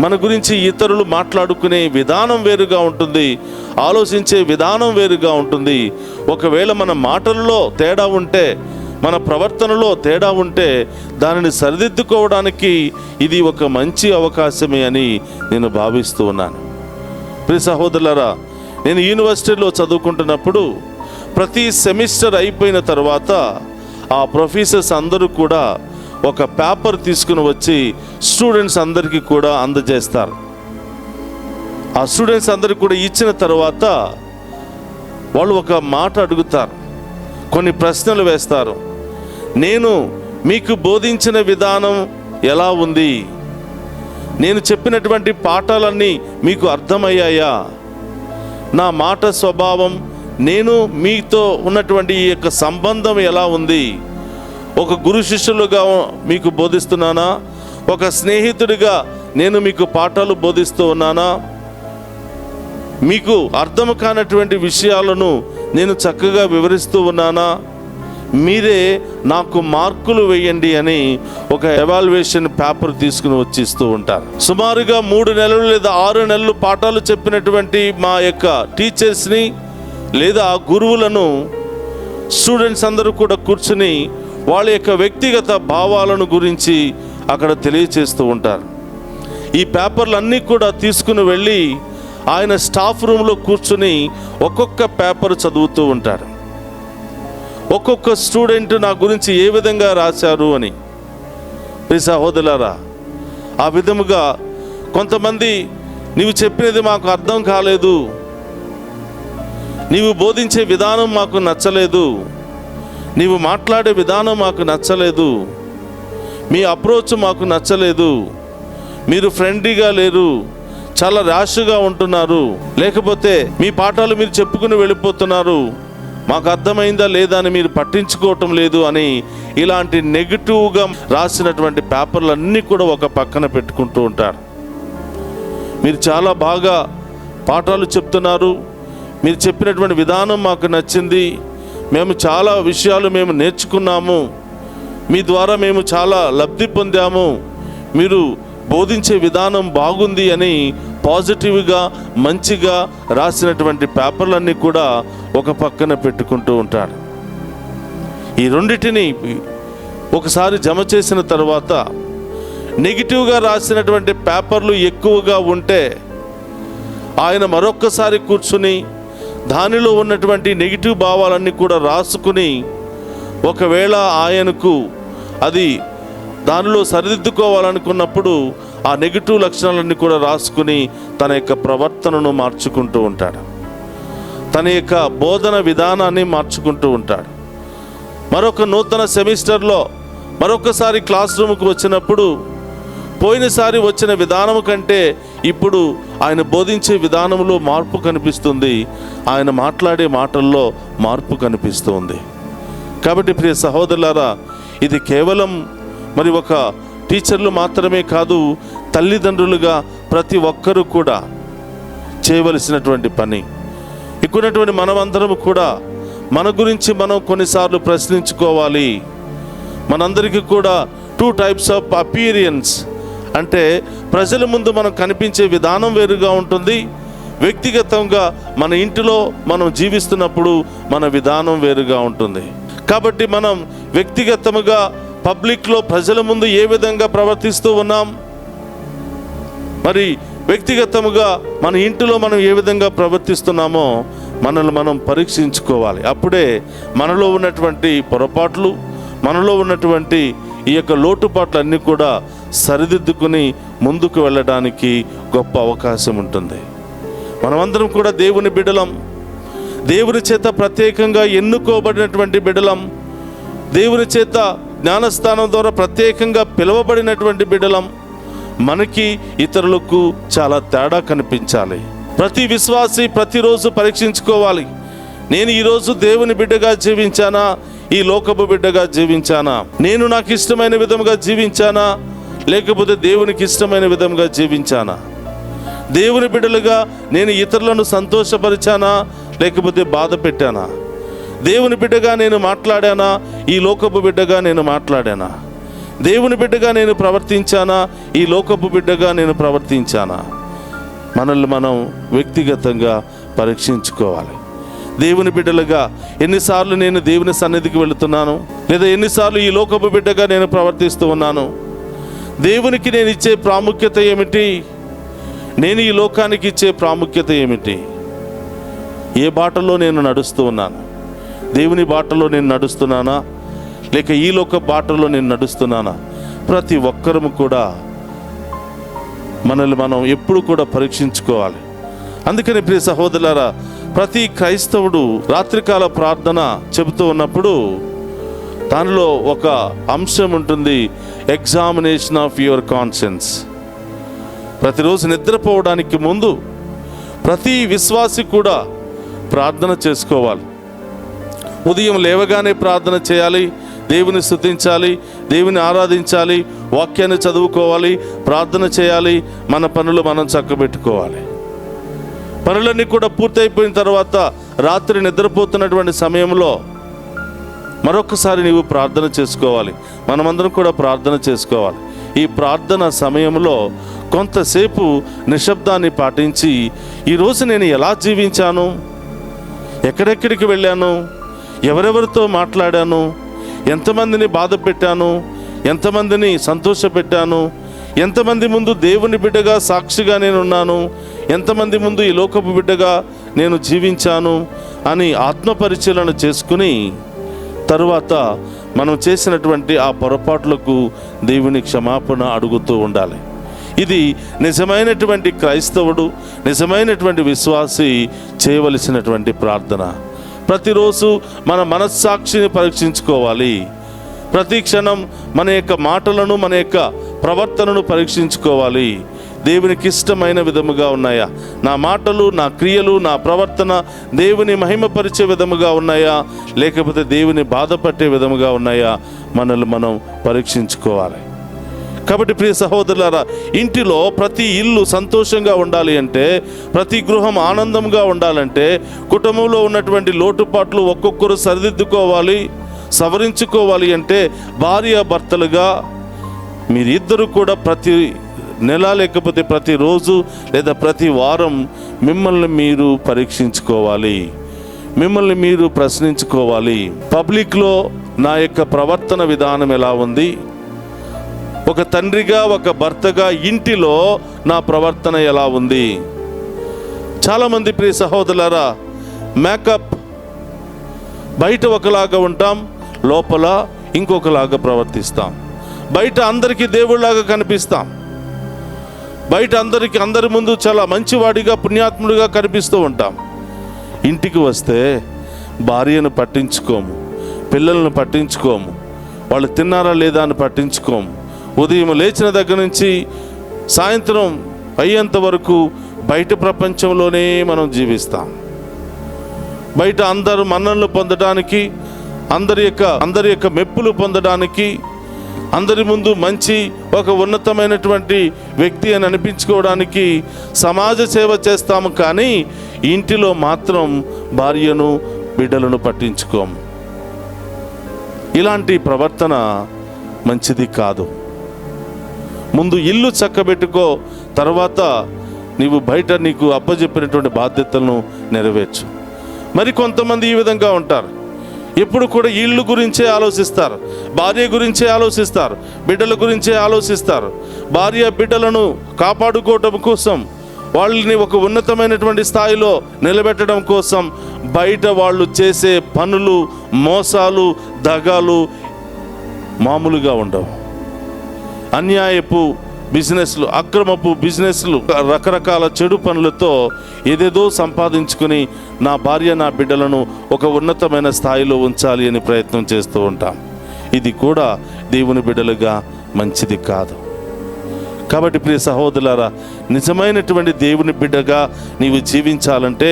మన గురించి ఇతరులు మాట్లాడుకునే విధానం వేరుగా ఉంటుంది, ఆలోచించే విధానం వేరుగా ఉంటుంది. ఒకవేళ మన మాటల్లో తేడా ఉంటే, మన ప్రవర్తనలో తేడా ఉంటే దానిని సరిదిద్దుకోవడానికి ఇది ఒక మంచి అవకాశమే అని నేను భావిస్తూ ఉన్నాను. ప్రియ సహోదరులారా, నేను యూనివర్సిటీలో చదువుకుంటున్నప్పుడు ప్రతి సెమిస్టర్ అయిపోయిన తర్వాత ఆ ప్రొఫెసర్స్ అందరూ కూడా ఒక పేపర్ తీసుకుని వచ్చి స్టూడెంట్స్ అందరికీ కూడా అందజేస్తారు. ఆ స్టూడెంట్స్ అందరికీ కూడా ఇచ్చిన తర్వాత వాళ్ళు ఒక మాట అడుగుతారు, కొన్ని ప్రశ్నలు వేస్తారు. నేను మీకు బోధించిన విధానం ఎలా ఉంది? నేను చెప్పినటువంటి పాఠాలన్నీ మీకు అర్థమయ్యాయా? నా మాట స్వభావం, నేను మీతో ఉన్నటువంటి ఈ యొక్క సంబంధం ఎలా ఉంది? ఒక గురు శిష్యులుగా మీకు బోధిస్తున్నానా? ఒక స్నేహితుడిగా నేను మీకు పాఠాలు బోధిస్తూ ఉన్నానా? మీకు అర్థం కానటువంటి విషయాలను నేను చక్కగా వివరిస్తూ ఉన్నానా? మీరే నాకు మార్కులు వేయండి అని ఒక ఎవాల్యుయేషన్ పేపర్ తీసుకుని వచ్చిస్తూ ఉంటారు. సుమారుగా 3 నెలలు లేదా 6 నెలలు పాఠాలు చెప్పినటువంటి మా యొక్క టీచర్స్ని లేదా గురువులను స్టూడెంట్స్ అందరూ కూడా కూర్చుని వాళ్ళ యొక్క వ్యక్తిగత భావాలను గురించి అక్కడ తెలియచేస్తూ ఉంటారు. ఈ పేపర్లన్నీ కూడా తీసుకుని వెళ్ళి ఆయన స్టాఫ్ రూమ్లో కూర్చుని ఒక్కొక్క పేపర్ చదువుతూ ఉంటాడు. ఒక్కొక్క స్టూడెంట్ నా గురించి ఏ విధంగా రాశారు అని. ఈ సహోదరులారా, ఆ విధముగా కొంతమంది నీవు చెప్పినది మాకు అర్థం కాలేదు, నీవు బోధించే విధానం మాకు నచ్చలేదు, నీవు మాట్లాడే విధానం మాకు నచ్చలేదు, మీ అప్రోచ్ మాకు నచ్చలేదు, మీరు ఫ్రెండ్లీగా లేరు, చాలా ర్యాష్గా ఉంటున్నారు, లేకపోతే మీ పాఠాలు మీరు చెప్పుకుని వెళ్ళిపోతున్నారు, మాకు అర్థమైందా లేదా అని మీరు పట్టించుకోవటం లేదు అని ఇలాంటి నెగిటివ్గా రాసినటువంటి పేపర్లన్నీ కూడా ఒక పక్కన పెట్టుకుంటూ ఉంటారు. మీరు చాలా బాగా పాఠాలు చెప్తున్నారు, మీరు చెప్పినటువంటి విధానం మాకు నచ్చింది, మేము చాలా విషయాలు మేము నేర్చుకున్నాము, మీ ద్వారా మేము చాలా లబ్ధి పొందాము, మీరు బోధించే విధానం బాగుంది అని పాజిటివ్గా మంచిగా రాసినటువంటి పేపర్లన్నీ కూడా ఒక పక్కన పెట్టుకుంటూ ఉంటాడు. ఈ రెండిటిని ఒకసారి జమ చేసిన తర్వాత నెగిటివ్గా రాసినటువంటి పేపర్లు ఎక్కువగా ఉంటే ఆయన మరొక్కసారి కూర్చుని దానిలో ఉన్నటువంటి నెగిటివ్ భావాలన్నీ కూడా రాసుకుని ఒకవేళ ఆయనకు అది దానిలో సరిదిద్దుకోవాలనుకున్నప్పుడు ఆ నెగిటివ్ లక్షణాలన్నీ కూడా రాసుకుని తన యొక్క ప్రవర్తనను మార్చుకుంటూ ఉంటాడు, తన యొక్క బోధన విధానాన్ని మార్చుకుంటూ ఉంటాడు. మరొక నూతన సెమిస్టర్లో మరొకసారి క్లాస్ రూమ్కి వచ్చినప్పుడు పోయినసారి వచ్చిన విధానం కంటే ఇప్పుడు ఆయన బోధించే విధానంలో మార్పు కనిపిస్తుంది, ఆయన మాట్లాడే మాటల్లో మార్పు కనిపిస్తుంది. కాబట్టి ప్రియ సహోదరులారా, ఇది కేవలం మరి ఒక టీచర్లు మాత్రమే కాదు, తల్లిదండ్రులుగా ప్రతి ఒక్కరూ కూడా చేయవలసినటువంటి పని. ఇక్కడున్నటువంటి మనమందరం కూడా మన గురించి మనం కొన్నిసార్లు ప్రశ్నించుకోవాలి. మనందరికీ కూడా 2 types ఆఫ్ అపీరియన్స్, అంటే ప్రజల ముందు మనం కనిపించే విధానం వేరుగా ఉంటుంది, వ్యక్తిగతంగా మన ఇంటిలో మనం జీవిస్తున్నప్పుడు మన విధానం వేరుగా ఉంటుంది. కాబట్టి మనం వ్యక్తిగతముగా పబ్లిక్లో ప్రజల ముందు ఏ విధంగా ప్రవర్తిస్తూ ఉన్నాం, మరి వ్యక్తిగతముగా మన ఇంటిలో మనం ఏ విధంగా ప్రవర్తిస్తున్నామో మనల్ని మనం పరీక్షించుకోవాలి. అప్పుడే మనలో ఉన్నటువంటి పొరపాట్లు, మనలో ఉన్నటువంటి ఈ యొక్క లోటుపాట్లు అన్నీ కూడా సరిదిద్దుకుని ముందుకు వెళ్ళడానికి గొప్ప అవకాశం ఉంటుంది. మనమందరం కూడా దేవుని బిడ్డలం, దేవుని చేత ప్రత్యేకంగా ఎన్నుకోబడినటువంటి బిడ్డలం, దేవుని చేత జ్ఞానస్థానం ద్వారా ప్రత్యేకంగా పిలువబడినటువంటి బిడ్డలం. మనకి ఇతరులకు చాలా తేడా కనిపించాలి. ప్రతి విశ్వాసి ప్రతిరోజు పరీక్షించుకోవాలి, నేను ఈరోజు దేవుని బిడ్డగా జీవించానా, ఈ లోకపు బిడ్డగా జీవించానా, నేను నాకు ఇష్టమైన విధంగా జీవించానా, లేకపోతే దేవునికి ఇష్టమైన విధంగా జీవించానా, దేవుని బిడ్డలుగా నేను ఇతరులను సంతోషపరిచానా, లేకపోతే బాధ పెట్టానా, దేవుని బిడ్డగా నేను మాట్లాడానా, ఈ లోకపు బిడ్డగా నేను మాట్లాడానా, దేవుని బిడ్డగా నేను ప్రవర్తించానా, ఈ లోకపు బిడ్డగా నేను ప్రవర్తించానా. మనల్ని మనం వ్యక్తిగతంగా పరీక్షించుకోవాలి. దేవుని బిడ్డలుగా ఎన్నిసార్లు నేను దేవుని సన్నిధికి వెళుతున్నాను, లేదా ఎన్నిసార్లు ఈ లోకపు బిడ్డగా నేను ప్రవర్తిస్తూ ఉన్నాను, దేవునికి నేను ఇచ్చే ప్రాముఖ్యత ఏమిటి, నేను ఈ లోకానికి ఇచ్చే ప్రాముఖ్యత ఏమిటి. ఏ బాటలో నేను నడుస్తూ ఉన్నాను? దేవుని బాటలో నేను నడుస్తున్నానా, లేక ఈ లోక బాటలో నేను నడుస్తున్నానా? ప్రతి ఒక్కరము కూడా మనల్ని మనం ఎప్పుడు కూడా పరీక్షించుకోవాలి. అందుకని ప్రియ సహోదరులారా, ప్రతి క్రైస్తవుడు రాత్రికాల ప్రార్థన చెబుతూ ఉన్నప్పుడు దానిలో ఒక అంశం ఉంటుంది, ఎగ్జామినేషన్ ఆఫ్ యువర్ కాన్షియన్స్. ప్రతిరోజు నిద్రపోవడానికి ముందు ప్రతి విశ్వాసి కూడా ప్రార్థన చేసుకోవాలి. ఉదయం లేవగానే ప్రార్థన చేయాలి, దేవుని స్తుతించాలి, దేవుని ఆరాధించాలి, వాక్యాన్ని చదువుకోవాలి, ప్రార్థన చేయాలి, మన పనులు మనం చక్కబెట్టుకోవాలి. పనులన్నీ కూడా పూర్తయిపోయిన తర్వాత రాత్రి నిద్రపోతున్నటువంటి సమయంలో మరొకసారి నీవు ప్రార్థన చేసుకోవాలి. మనమందరం కూడా ప్రార్థన చేసుకోవాలి. ఈ ప్రార్థన సమయంలో కొంతసేపు నిశ్శబ్దాన్ని పాటించి, ఈరోజు నేను ఎలా జీవించాను, ఎక్కడెక్కడికి వెళ్ళాను, ఎవరెవరితో మాట్లాడాను, ఎంతమందిని బాధ పెట్టాను, ఎంతమందిని సంతోషపెట్టాను, ఎంతమంది ముందు దేవుని బిడ్డగా సాక్షిగా నేను ఉన్నాను, ఎంతమంది ముందు ఈ లోకపు బిడ్డగా నేను జీవించాను అని ఆత్మపరిశీలన చేసుకుని తరువాత మనం చేసినటువంటి ఆ పొరపాట్లకు దేవుని క్షమాపణ అడుగుతూ ఉండాలి. ఇది నిజమైనటువంటి క్రైస్తవుడు, నిజమైనటువంటి విశ్వాసి చేయవలసినటువంటి ప్రార్థన. ప్రతిరోజు మన మనస్సాక్షిని పరీక్షించుకోవాలి. ప్రతి క్షణం మన యొక్క మాటలను, మన యొక్క ప్రవర్తనను పరీక్షించుకోవాలి. దేవునికి ఇష్టమైన విధముగా ఉన్నాయా నా మాటలు, నా క్రియలు, నా ప్రవర్తన దేవుని మహిమపరిచే విధముగా ఉన్నాయా, లేకపోతే దేవుని బాధపట్టే విధముగా ఉన్నాయా, మనల్ని మనం పరీక్షించుకోవాలి. కాబట్టి ప్రియ సహోదరులారా, ఇంటిలో ప్రతి ఇల్లు సంతోషంగా ఉండాలి అంటే, ప్రతి గృహం ఆనందంగా ఉండాలంటే, కుటుంబంలో ఉన్నటువంటి లోటుపాట్లు ఒక్కొక్కరు సరిదిద్దుకోవాలి, సవరించుకోవాలి అంటే, భార్య భర్తలుగా మీరిద్దరూ కూడా ప్రతి నెల లేకపోతే ప్రతిరోజు లేదా ప్రతి వారం మిమ్మల్ని మీరు పరీక్షించుకోవాలి, మిమ్మల్ని మీరు ప్రశ్నించుకోవాలి. పబ్లిక్లో నా యొక్క ప్రవర్తన విధానం ఎలా ఉంది, ఒక తండ్రిగా, ఒక భర్తగా ఇంటిలో నా ప్రవర్తన ఎలా ఉంది. చాలామంది ప్రియ సహోదరులారా, మేకప్ బయట ఒకలాగా ఉంటాం, లోపల ఇంకొకలాగా ప్రవర్తిస్తాం. బయట అందరికీ దేవుళ్ళలాగా కనిపిస్తాం, బయట అందరి ముందు చాలా మంచివాడిగా, పుణ్యాత్ముడిగా కనిపిస్తూ ఉంటాం. ఇంటికి వస్తే భార్యను పట్టించుకోము, పిల్లలను పట్టించుకోము, వాళ్ళు తిన్నారా లేదా అని పట్టించుకోము. ఉదయం లేచిన దగ్గర నుంచి సాయంత్రం అయ్యేంత వరకు బయట ప్రపంచంలోనే మనం జీవిస్తాం. బయట అందరూ మన్ననలు పొందడానికి, అందరి యొక్క మెప్పులు పొందడానికి, అందరి ముందు మంచి ఒక ఉన్నతమైనటువంటి వ్యక్తి అని అనిపించుకోవడానికి సమాజ సేవ చేస్తాము. కానీ ఇంటిలో మాత్రం భార్యను, బిడ్డలను పట్టించుకోము. ఇలాంటి ప్రవర్తన మంచిది కాదు. ముందు ఇల్లు చక్కబెట్టుకో, తర్వాత నీవు బయట నీకు అప్పచెప్పినటువంటి బాధ్యతలను నెరవేర్చు. మరి కొంతమంది ఈ విధంగా ఉంటారు, ఎప్పుడు కూడా ఇల్లు గురించే ఆలోచిస్తారు, భార్య గురించే ఆలోచిస్తారు, బిడ్డల గురించే ఆలోచిస్తారు. భార్య బిడ్డలను కాపాడుకోవటం కోసం, వాళ్ళని ఒక ఉన్నతమైనటువంటి స్థాయిలో నిలబెట్టడం కోసం బయట వాళ్ళు చేసే పనులు, మోసాలు, దగాలు మామూలుగా ఉండవు. అన్యాయపు బిజినెస్లు, అక్రమపు బిజినెస్లు, రకరకాల చెడు పనులతో ఏదేదో సంపాదించుకుని నా భార్య, నా బిడ్డలను ఒక ఉన్నతమైన స్థాయిలో ఉంచాలి అని ప్రయత్నం చేస్తూ ఉంటాం. ఇది కూడా దేవుని బిడ్డలుగా మంచిది కాదు. కాబట్టి ప్రియ సహోదరులారా, నిజమైనటువంటి దేవుని బిడ్డగా నీవు జీవించాలంటే,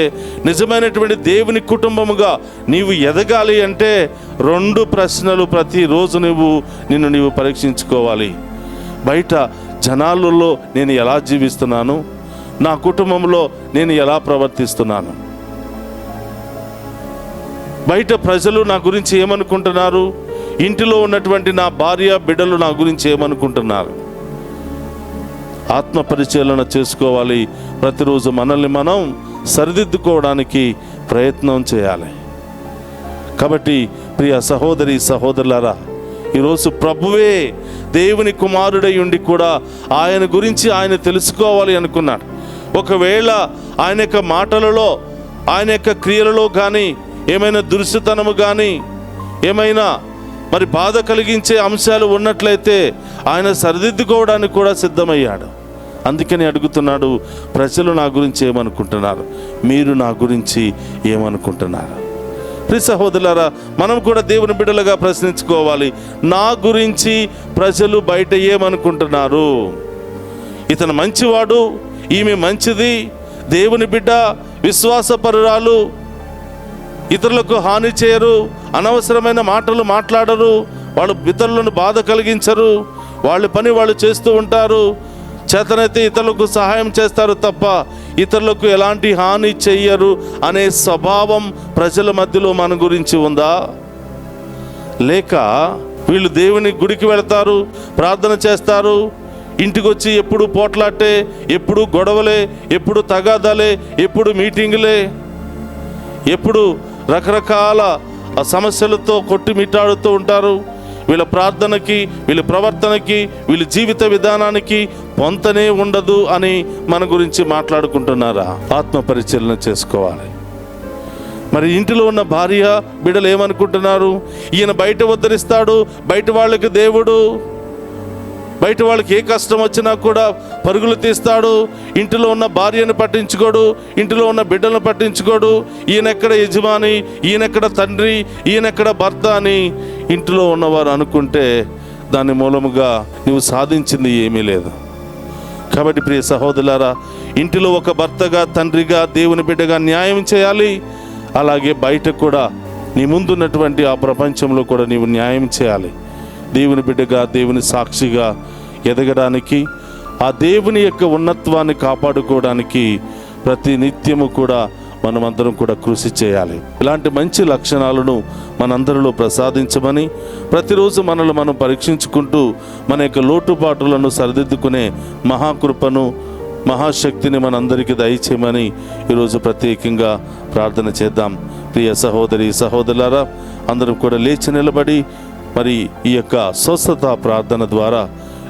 నిజమైనటువంటి దేవుని కుటుంబముగా నీవు ఎదగాలి అంటే 2 ప్రశ్నలు ప్రతిరోజు నిన్ను పరీక్షించుకోవాలి. బయట జనాలలో నేను ఎలా జీవిస్తున్నాను, నా కుటుంబంలో నేను ఎలా ప్రవర్తిస్తున్నాను, బయట ప్రజలు నా గురించి ఏమనుకుంటున్నారు, ఇంటిలో ఉన్నటువంటి నా భార్య బిడ్డలు నా గురించి ఏమనుకుంటున్నారు. ఆత్మ పరిశీలన చేసుకోవాలి. ప్రతిరోజు మనల్ని మనం సరిదిద్దుకోవడానికి ప్రయత్నం చేయాలి. కాబట్టి ప్రియ సహోదరి సహోదరులారా, ఈరోజు ప్రభువే దేవుని కుమారుడై ఉండి కూడా ఆయన గురించి ఆయన తెలుసుకోవాలి అనుకున్నాడు. ఒకవేళ ఆయన యొక్క మాటలలో ఆయన యొక్క క్రియలలో కానీ ఏమైనా దురుసుతనము కానీ ఏమైనా మరి బాధ కలిగించే అంశాలు ఉన్నట్లయితే ఆయన సరిదిద్దుకోవడానికి కూడా సిద్ధమయ్యాడు. అందుకని అడుగుతున్నాడు, ప్రజలు నా గురించి ఏమనుకుంటున్నారు, మీరు నా గురించి ఏమనుకుంటున్నారు? ప్రియ సహోదరులారా, మనం కూడా దేవుని బిడ్డలుగా ప్రశ్నించుకోవాలి. నా గురించి ప్రజలు బయట ఏమనుకుంటున్నారు? ఇతను మంచివాడు, ఈమె మంచిది, దేవుని బిడ్డ, విశ్వాసపరురాలు, ఇతరులకు హాని చేయరు, అనవసరమైన మాటలు మాట్లాడరు, వాళ్ళు ఇతరులను బాధ కలిగించరు, వాళ్ళ పని వాళ్ళు చేస్తూ ఉంటారు, చేతనైతే ఇతరులకు సహాయం చేస్తారు తప్ప ఇతరులకు ఎలాంటి హాని చెయ్యరు అనే స్వభావం ప్రజల మధ్యలో మన గురించి ఉందా? లేక వీళ్ళు దేవుని గుడికి వెళతారు, ప్రార్థన చేస్తారు, ఇంటికి వచ్చి ఎప్పుడు పోట్లాటే, ఎప్పుడు గొడవలే, ఎప్పుడు తగాదాలే, ఎప్పుడు మీటింగులే, ఎప్పుడు రకరకాల సమస్యలతో కొట్టుమిట్టాడుతూ ఉంటారు. వీళ్ళ ప్రార్థనకి, వీళ్ళ ప్రవర్తనకి, వీళ్ళ జీవిత విధానానికి పొంతనే ఉండదు అని మన గురించి మాట్లాడుకుంటున్నారా? ఆత్మ పరిశీలన చేసుకోవాలి. మరి ఇంటిలో ఉన్న భార్య బిడ్డలు ఏమనుకుంటున్నారు? ఈయన బయట ఉద్ధరిస్తాడు, బయట వాళ్ళకి దేవుడు, బయట వాళ్ళకి ఏ కష్టం వచ్చినా కూడా పరుగులు తీస్తాడు, ఇంటిలో ఉన్న భార్యను పట్టించుకోడు, ఇంటిలో ఉన్న బిడ్డలను పట్టించుకోడు, ఈయనెక్కడ యజమాని, ఈయనెక్కడ తండ్రి, ఈయనెక్కడ భర్త అని ఇంటిలో ఉన్నవారు అనుకుంటే దాని మూలముగా నువ్వు సాధించింది ఏమీ లేదు. కాబట్టి ప్రియ సహోదరులారా, ఇంటిలో ఒక భర్తగా, తండ్రిగా, దేవుని బిడ్డగా న్యాయం చేయాలి. అలాగే బయట కూడా నీ ముందున్నటువంటి ఆ ప్రపంచంలో కూడా నీవు న్యాయం చేయాలి. దేవుని బిడ్డగా, దేవుని సాక్షిగా ఎదగడానికి, ఆ దేవుని యొక్క ఉన్నత్వాన్ని కాపాడుకోవడానికి ప్రతి నిత్యము కూడా మనమందరం కూడా కృషి చేయాలి. ఇలాంటి మంచి లక్షణాలను మనందరిలో ప్రసాదించమని, ప్రతిరోజు మనల్ని మనం పరీక్షించుకుంటూ మన యొక్క లోటుపాటులను సరిదిద్దుకునే మహాకృపను, మహాశక్తిని మనందరికీ దయచేయమని ఈరోజు ప్రత్యేకంగా ప్రార్థన చేద్దాం. ప్రియ సహోదరి సహోదరులారా, అందరం కూడా లేచి నిలబడి మరి ఈ యొక్క స్వస్థత ప్రార్థన ద్వారా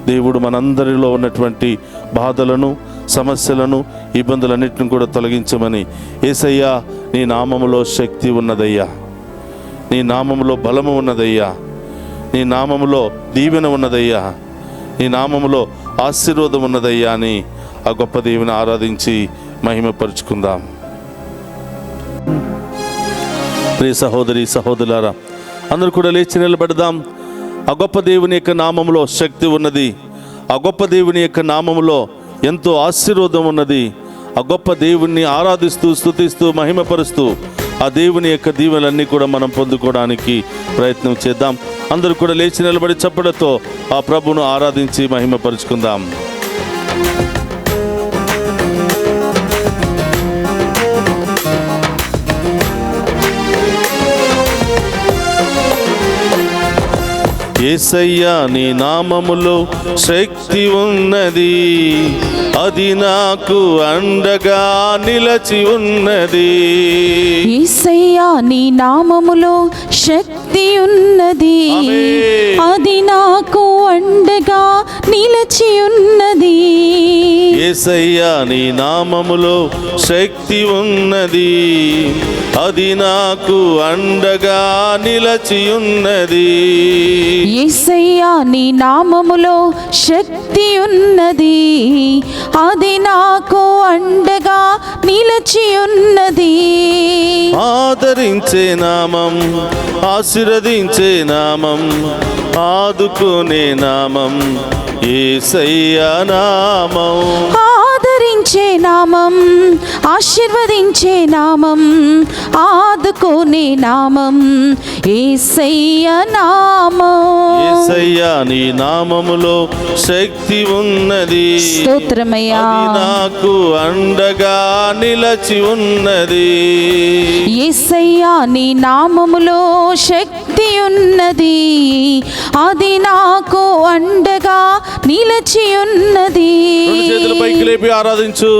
దేవుడు మనందరిలో ఉన్నటువంటి బాధలను, సమస్యలను, ఇబ్బందులన్నింటిని కూడా తొలగించమని, యేసయ్యా నీ నామములో శక్తి ఉన్నదయ్యా, నీ నామములో బలము ఉన్నదయ్యా, నీ నామములో దీవెన ఉన్నదయ్యా, నీ నామములో ఆశీర్వాదం ఉన్నదయ్యా అని ఆ గొప్ప దేవుని ఆరాధించి మహిమపరుచుకుందాం. ప్రియ సహోదరి సహోదరులారా, అందరూ కూడా లేచి నిలబడదాం. ఆ గొప్ప దేవుని యొక్క నామములో శక్తి ఉన్నది, ఆ గొప్ప దేవుని యొక్క నామములో ఎంతో ఆశీర్వాదం ఉన్నది. ఆ గొప్ప దేవుణ్ణి ఆరాధిస్తూ, స్తుతిస్తూ, మహిమపరుస్తూ ఆ దేవుని యొక్క దీవెనలన్నీ కూడా మనం పొందుకోవడానికి ప్రయత్నం చేద్దాం. అందరూ కూడా లేచి నిలబడి చప్పలతో ఆ ప్రభువును ఆరాధించి మహిమపరుచుకుందాం. యేసయ్యా నీ నామములో శక్తి ఉన్నది, అది నాకు అండగా నిలచి ఉన్నది. యేసయ్యా నీ నామములో శక్తి ఉన్నది, అది నాకు అండగా నిలచి ఉన్నది. యేసయ్యా నీ నామములో శక్తి ఉన్నది, అది నాకు అండగా నిలచి ఉన్నది. యేసయ్యా నీ నామములో శక్తి ఉన్నది, అది నాకు అండగా నిలచి ఉన్నది. ఆదరించే నామం, ఆశీర్వదించే నామం, ఆదుకునే నామం యేసయ్యా నామం. ఆదరించే నామం, ఆశీర్వదించే నామం, ఆదుకునే నామం యేసయ్యా నామం. యేసయ్యా నీ నామములో శక్తి ఉన్నది, స్తోత్రమయ్యా, అది నాకు అండగా నిలచి ఉన్నది. యేసయ్యా నీ నామములో శక్తి ఉన్నది, అది నాకు అండగా నిలచి ఉన్నది. చేతుల పైకి లేపి ఆరాధించు.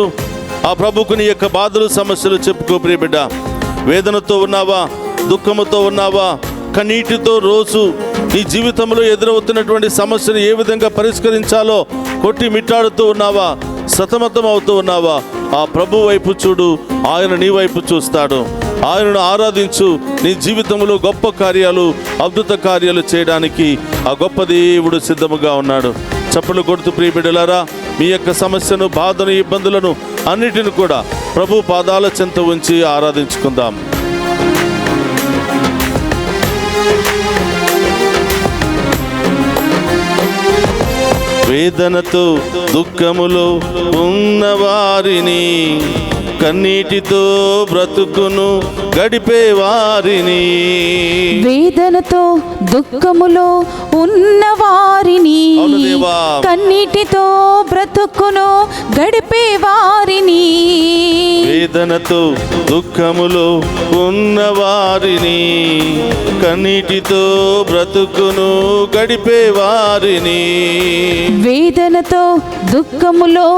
ఆ ప్రభుకు నీ యొక్క బాధలు, సమస్యలు చెప్పుకో. ప్రియ బిడ్డ, వేదనతో ఉన్నావా, దుఃఖముతో ఉన్నావా, కన్నీటితో రోజు నీ జీవితంలో ఎదురవుతున్నటువంటి సమస్యను ఏ విధంగా పరిష్కరించాలో కొట్టి మిట్టాడుతూ ఉన్నావా, సతమతం అవుతూ ఉన్నావా, ఆ ప్రభు వైపు చూడు, ఆయన నీ వైపు చూస్తాడు. ఆయనను ఆరాధించు. నీ జీవితంలో గొప్ప కార్యాలు, అద్భుత కార్యాలు చేయడానికి ఆ గొప్ప దేవుడు సిద్ధముగా ఉన్నాడు. చప్పలు కొడుతూ ప్రియ బిడ్డలారా, మీ యొక్క సమస్యను, బాధను, ఇబ్బందులను అన్నిటిని కూడా ప్రభు పాదాల చెంత ఉంచి ఆరాధించుకుందాం. వేదనతో దుఃఖములో ఉన్నవారిని, కన్నీటితో బ్రతుకును గడిపే వారిని, వేదనతో దుఃఖములో ఉన్నవారిని, కన్నీటితో బ్రతుకును గడిపే వారిని, వేదనతో దుఃఖములో ఉన్నవారిని, కన్నీటితో బ్రతుకును గడిపే వారిని, వేదనతో దుఃఖములో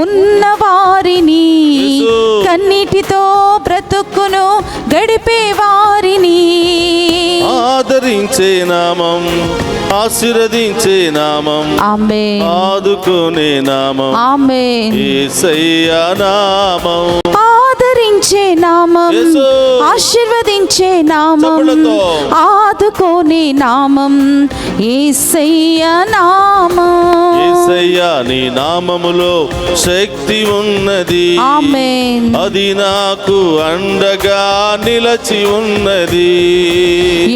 ఉన్నవారిని, కన్నీటితో బ్రతుకును గడిపే వారిని, ఆదరించే నామం, ఆశీర్వదించే నామం, ఆమేన్, ఆదుకునే నామం, ఆమేన్, యేసయ్య నామం, ఆదరించే నామం, ఆశీర్వదించే నామం, ఆదుకోనే నామం, యేసయ్య నామం. యేసయ్య నీ నామములో శక్తి ఉన్నది, ఆమేన్, అది నాకు అండగా నిలచి ఉన్నది.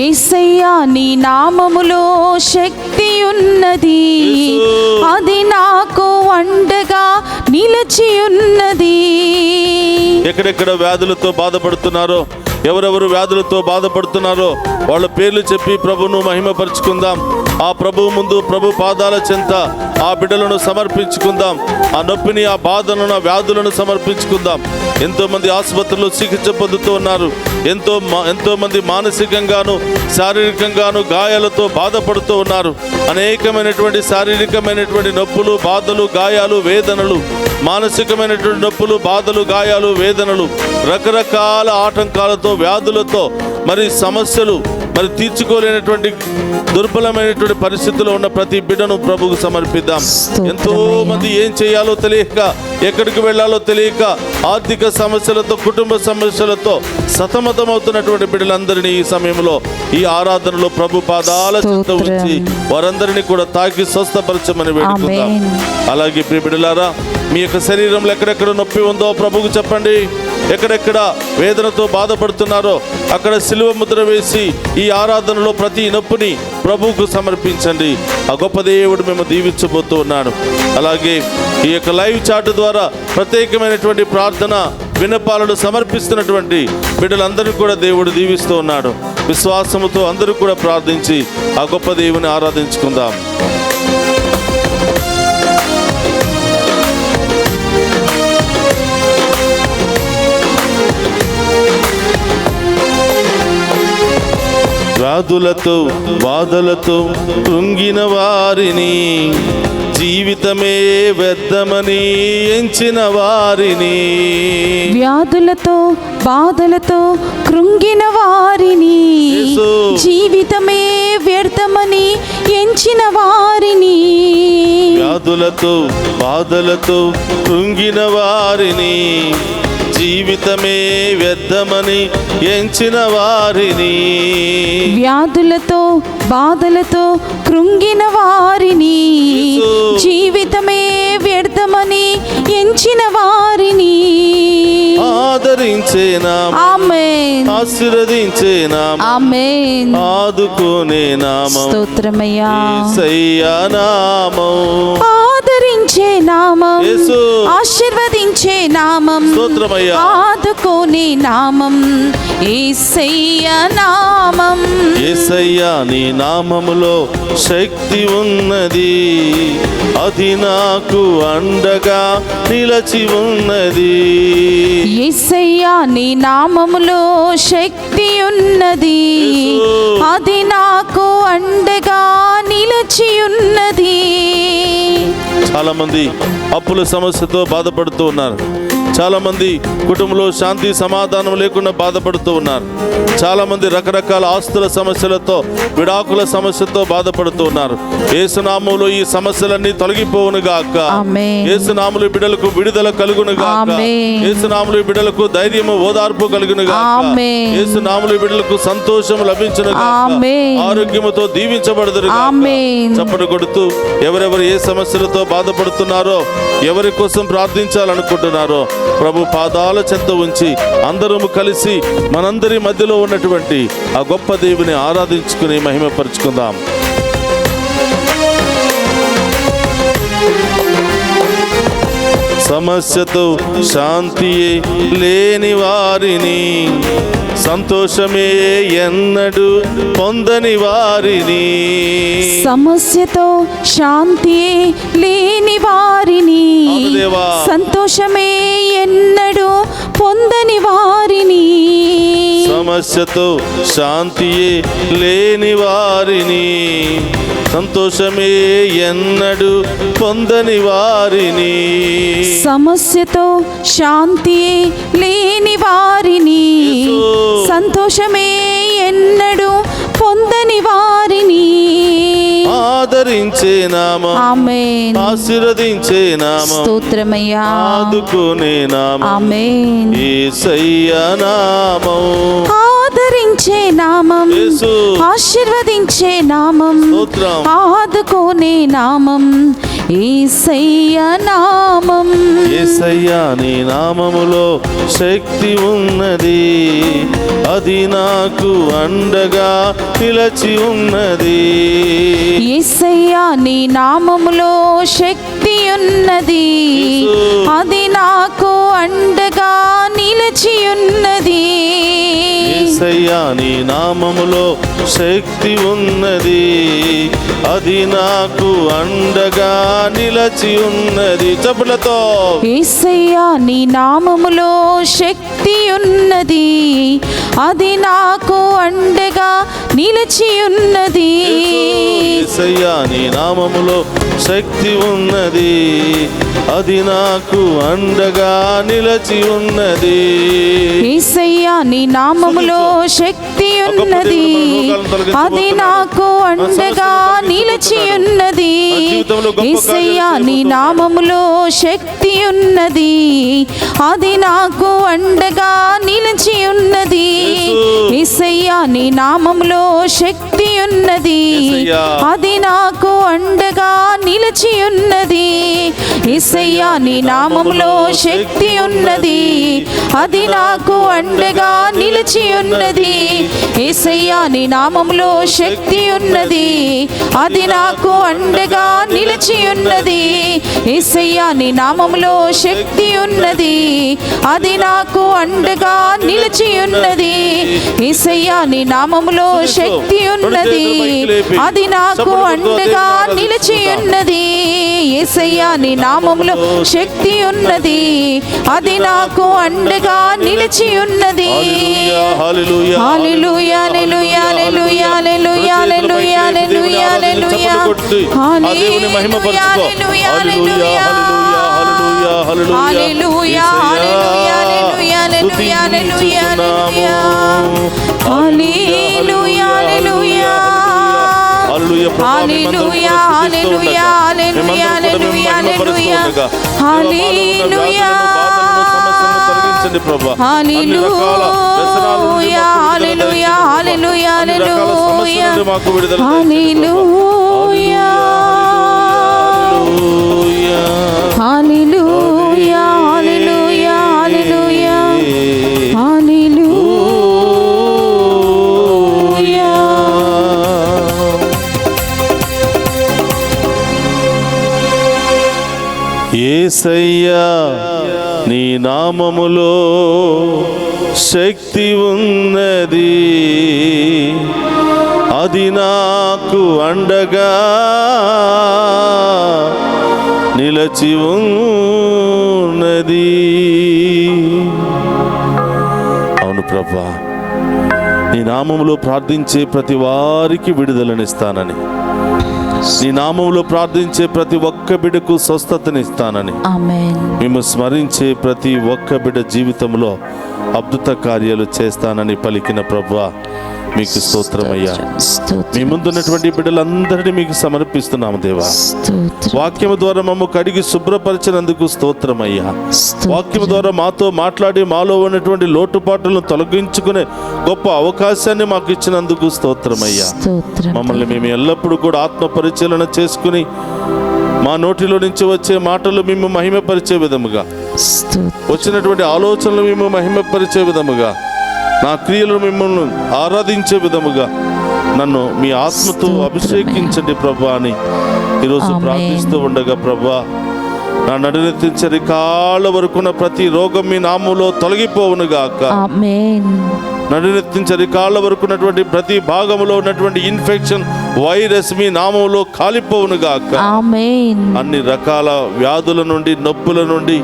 యేసయ్య నీ నామములో శక్తి ఉన్నది, అది నాకు అండగా నిలచి ఉన్నది. ఎక్కడెక్కడ వ్యాధులతో బాధపడుతున్నారో, ఎవరెవరు వ్యాధులతో బాధపడుతున్నారో వాళ్ళ పేర్లు చెప్పి ప్రభును మహిమపరుచుకుందాం. ఆ ప్రభువు ముందు, ప్రభు పాదాల చెంత ఆ బిడ్డలను సమర్పించుకుందాం. ఆ నొప్పిని, ఆ బాధలను, ఆ వ్యాధులను సమర్పించుకుందాం. ఎంతో మంది ఆసుపత్రుల్లో చికిత్స పొందుతూ ఉన్నారు. ఎంతో మంది మానసికంగాను శారీరకంగాను గాయాలతో బాధపడుతూ ఉన్నారు. అనేకమైనటువంటి శారీరకమైనటువంటి నొప్పులు, బాధలు, గాయాలు, వేదనలు, మానసికమైనటువంటి నొప్పులు, బాధలు, గాయాలు, వేదనలు, రకరకాల ఆటంకాలతో, వ్యాధులతో, మరి సమస్యలు, మరి తీర్చుకోలేనటువంటి దుర్బలమైనటువంటి పరిస్థితుల్లో ఉన్న ప్రతి బిడ్డను ప్రభువుకు సమర్పిద్దాం. ఎంతో మంది ఏం చేయాలో తెలియక, ఎక్కడికి వెళ్ళాలో తెలియక, ఆర్థిక సమస్యలతో, కుటుంబ సమస్యలతో సతమతమవుతున్నటువంటి బిడ్డలందరినీ ఈ సమయంలో, ఈ ఆరాధనలో ప్రభు పాదాల చెంత ఉంచి వారందరినీ కూడా తాకి స్వస్థపరచమని వేడుకుందాం. అలాగే ప్రియ బిడ్డలారా, మీ యొక్క శరీరంలో ఎక్కడెక్కడ నొప్పి ఉందో ప్రభువుకు చెప్పండి. ఎక్కడెక్కడ వేదనతో బాధపడుతున్నారో అక్కడ సిలువ ముద్ర వేసి ఈ ఆరాధనలో ప్రతి నొప్పిని ప్రభువుకు సమర్పించండి. ఆ గొప్ప దేవుడు మేము దీవించబోతూ ఉన్నాడు. అలాగే ఈ యొక్క లైవ్ చాట్ ద్వారా ప్రత్యేకమైనటువంటి ప్రార్థన విన్నపాలను సమర్పిస్తున్నటువంటి బిడ్డలందరినీ కూడా దేవుడు దీవిస్తూ ఉన్నాడు. విశ్వాసముతో అందరూ కూడా ప్రార్థించి ఆ గొప్ప దేవుని ఆరాధించుకుందాం. వ్యాధులతో, బాధలతో కృంగిన వారిని, జీవితమే వ్యర్థమని ఎంచిన వారిని, వ్యాధులతో, బాధలతో కృంగిన వారిని, జీవితమే వ్యర్థమని ఎంచిన వారిని, వ్యాధులతో, బాధలతో కృంగిన వారిని, జీవితమే వ్యర్థమని ఎంచిన వారిని, వ్యాధులతో, బాధలతో కృంగిన వారిని, జీవితమే వ్యర్థమని ఎంచిన వారిని, ఆదరించే నామం, ఆమేన్, ఆశీర్వదించే నామం, ఆమేన్, ఆదుకునే నామం, స్తోత్రమయ్యా, యేసయ్య నామం, ఆదరించే నామం, యేసు, ఆశీర్వదించే నామం, స్తోత్రమయ్యా, ఆదుకోనే నామం, యేసయ్య నామం. యేసయ్య నీ నామములో శక్తి ఉన్నది, అది నాకు అండగా నిలచి ఉన్నది. యేసయ్య నీ నామములో శక్తి ఉన్నది, అది నాకు అండగా నిలచి ఉన్నది. చాలా మంది అప్పుల సమస్యతో బాధపడుతూ ఉన్నారు. చాలా మంది కుటుంబంలో శాంతి సమాధానం లేకుండా బాధపడుతూ ఉన్నారు. చాలా మంది రకరకాల ఆస్తుల సమస్యలతో, విడాకుల సమస్యతో బాధపడుతూ ఉన్నారు. యేసు నామములో ఈ సమస్యలన్నీ తొలగిపోవును గాక. యేసు నామములో బిడ్డలకు విడుదల కలుగును గాక. యేసు నామములో బిడ్డలకు ధైర్యము, ఓదార్పు కలుగును గాక. యేసు నామములో బిడ్డలకు సంతోషం లభించును గాక. ఆరోగ్యముతో దీవించబడుదురు గాక. చప్పట్లు కొడుతూ ఎవరెవరు ఏ సమస్యలతో బాధపడుతున్నారో, ఎవరి కోసం ప్రార్థించాలనుకుంటున్నారో ప్రభు పాదాల చెంత ఉంచి అందరము కలిసి మనందరి మధ్యలో ఉన్నటువంటి ఆ గొప్ప దేవుని ఆరాధించుకుని మహిమపరుచుకుందాం. సమస్యతో శాంతియే లేని వారిని, సంతోషమే ఎన్నడూ పొందని వారిని, సమస్యతో శాంతియే లేని వారిని, సంతోషమే ఎన్నడూ పొందని వారిని, సమస్యతో శాంతియే లేని వారిని, సంతోషమే ఎన్నడూ పొందని వారిని, సమస్యతో శాంతియే లేని వారిని, సంతోషమే ఎన్నడూ పొందని వారిని ఆదరించే నామం, ఆమేన్, ఆశీర్వదించే నామం, స్తోత్రమయ్యా, ఆదుకునే నామం, ఆమేన్, యేసయ్యా నామం, ఆదరించే నామం, ఆశీర్వదించే నామం, ఆదుకునే నామం, యేసయ్యా నామం. యేసయ్యా నీ నామములో శక్తి ఉన్నది, అది నాకు అండగా నిలచి ఉన్నది. యేసయ్యా నీ నామములో శక్తి ఉన్నది, అది నాకు అండగా నిలిచి ఉన్నది. యేసయ్యా నీ నామములో శక్తి ఉన్నది, అది నాకు అండగా నిలచి ఉన్నది. చప్పట్లతో యేసయ్యా నీ నామములో శక్తి ఉన్నది, అది నాకు అండగా నిలిచి ఉన్నది. యేసయ్యా నీ నామములో శక్తి ఉన్నది, అది నాకు అండగా నిలచి ఉన్నది. యేసయ్యా నీ నామములో శక్తి ఉన్నది, అది నాకు అండగా నిలిచి ఉన్నది. యేసయ్యా నీ నామములో శక్తి ఉన్నది, అది నాకు అండగా నిలిచి ఉన్నది. యేసయ్యా నీ నామములో శక్తి ఉన్నది, అది నాకు అండగా నిలిచి ఉన్నది. యేసయ్యా నీ నామములో శక్తి ఉన్నది, అది నాకు అండగా నిలిచి ఉన్నది. యేసయ్యా నీ నామములో శక్తి ఉన్నది, అది నాకు అండగా నిలిచి ఉన్నది. యేసయ్యా నీ నామములో శక్తి ఉన్నది, అది నాకు అండగా నిలిచి ఉన్నది. యేసయ్యా నీ నామములో శక్తి ఉన్నది, అది నాకు అండగా నిలిచి ఉన్నది. యేసయ్యా నీ నామములో శక్తి ఉన్నది, అది నాకు అండగా నిలిచి ఉన్నది. హల్లెలూయా, హల్లెలూయా, హల్లెలూయా, హల్లెలూయా, హల్లెలూయా, హల్లెలూయా, హల్లెలూయా, హల్లెలూయా, దేవుని మహిమపరచుకో. హల్లెలూయా, హల్లెలూయా, హల్లెలూయా, హల్లెలూయా, హల్లెలూయా, హల్లెలూయా, హల్లెలూయా, హల్లెలూయా, హల్లెలూయా, హల్లెలూయా, హల్లెలూయా, హల్లెలూయా, హల్లెలూయా, హల్లెలూయా, హల్లెలూయా, హల్లెలూయా, ప్రభా. హల్లెలూయా, హల్లెలూయా, హల్లెలూయా, హల్లెలూయా, మాకు విడుదల హల్లెలూయా, హల్లెలూయా, హల్లెలూయా, హల్లెలూయా, హల్లెలూయా. యేసయ్యా నీ నామములో శక్తి ఉన్నది, అది నాకు అండగా నిలచి ఉన్నది. అవును ప్రభా, నీ నామములో ప్రార్థించే ప్రతి వారికి విడుదలనిస్తానని నీ నామములో ప్రార్థించే ప్రతి ఒక్క బిడ్డకు స్వస్థతనిస్తానని, ఆమేన్. మేము స్మరించే ప్రతి ఒక్క బిడ్డ జీవితంలో అద్భుత కార్యాలు చేస్తానని పలికిన ప్రభువా మీకు స్తోత్రమయ్యా. స్తోత్రం. మీ ముందున్నటువంటి బిడ్డలందరినీ మీకు సమర్పిస్తున్నాము దేవా. స్తోత్రం. వాక్యము ద్వారా మమ్మ కడిగి శుభ్రపరిచినందుకు స్తోత్రమయ్యా. స్తోత్రం. వాక్యము ద్వారా మాతో మాట్లాడి మాలో ఉన్నటువంటి లోటుపాట్లను తొలగించుకునే గొప్ప అవకాశాన్ని మాకు ఇచ్చినందుకు స్తోత్రమయ్యా. స్తోత్రం. మమ్మల్ని మేము ఎల్లప్పుడూ కూడా ఆత్మ పరిశీలన చేసుకుని మా నోటిలో నుంచి వచ్చే మాటలు మేము మహిమపరిచే విధముగా, స్తోత్రం. వచ్చినటువంటి ఆలోచనలు మేము మహిమపరిచే విధముగా, నా క్రియలు మిమ్మల్ని ఆరాధించే విధముగా నన్ను మీ ఆత్మతో అభిషేకించండి ప్రభా అని ఈరోజు ప్రార్థిస్తూ ఉండగా, ప్రభా నా నడునెత్తించే కాళ్ళ వరకున్న ప్రతి రోగం మీ నామములో తొలగిపోవునుగాక. ఆమేన్. నడునెత్తించే కాళ్ళ వరకు ఉన్నటువంటి ప్రతి భాగంలో ఉన్నటువంటి ఇన్ఫెక్షన్, వైరస్ మీ నామములో కాలిపోవునుగాక. ఆమేన్. అన్ని రకాల వ్యాధుల నుండి, నొప్పుల నుండి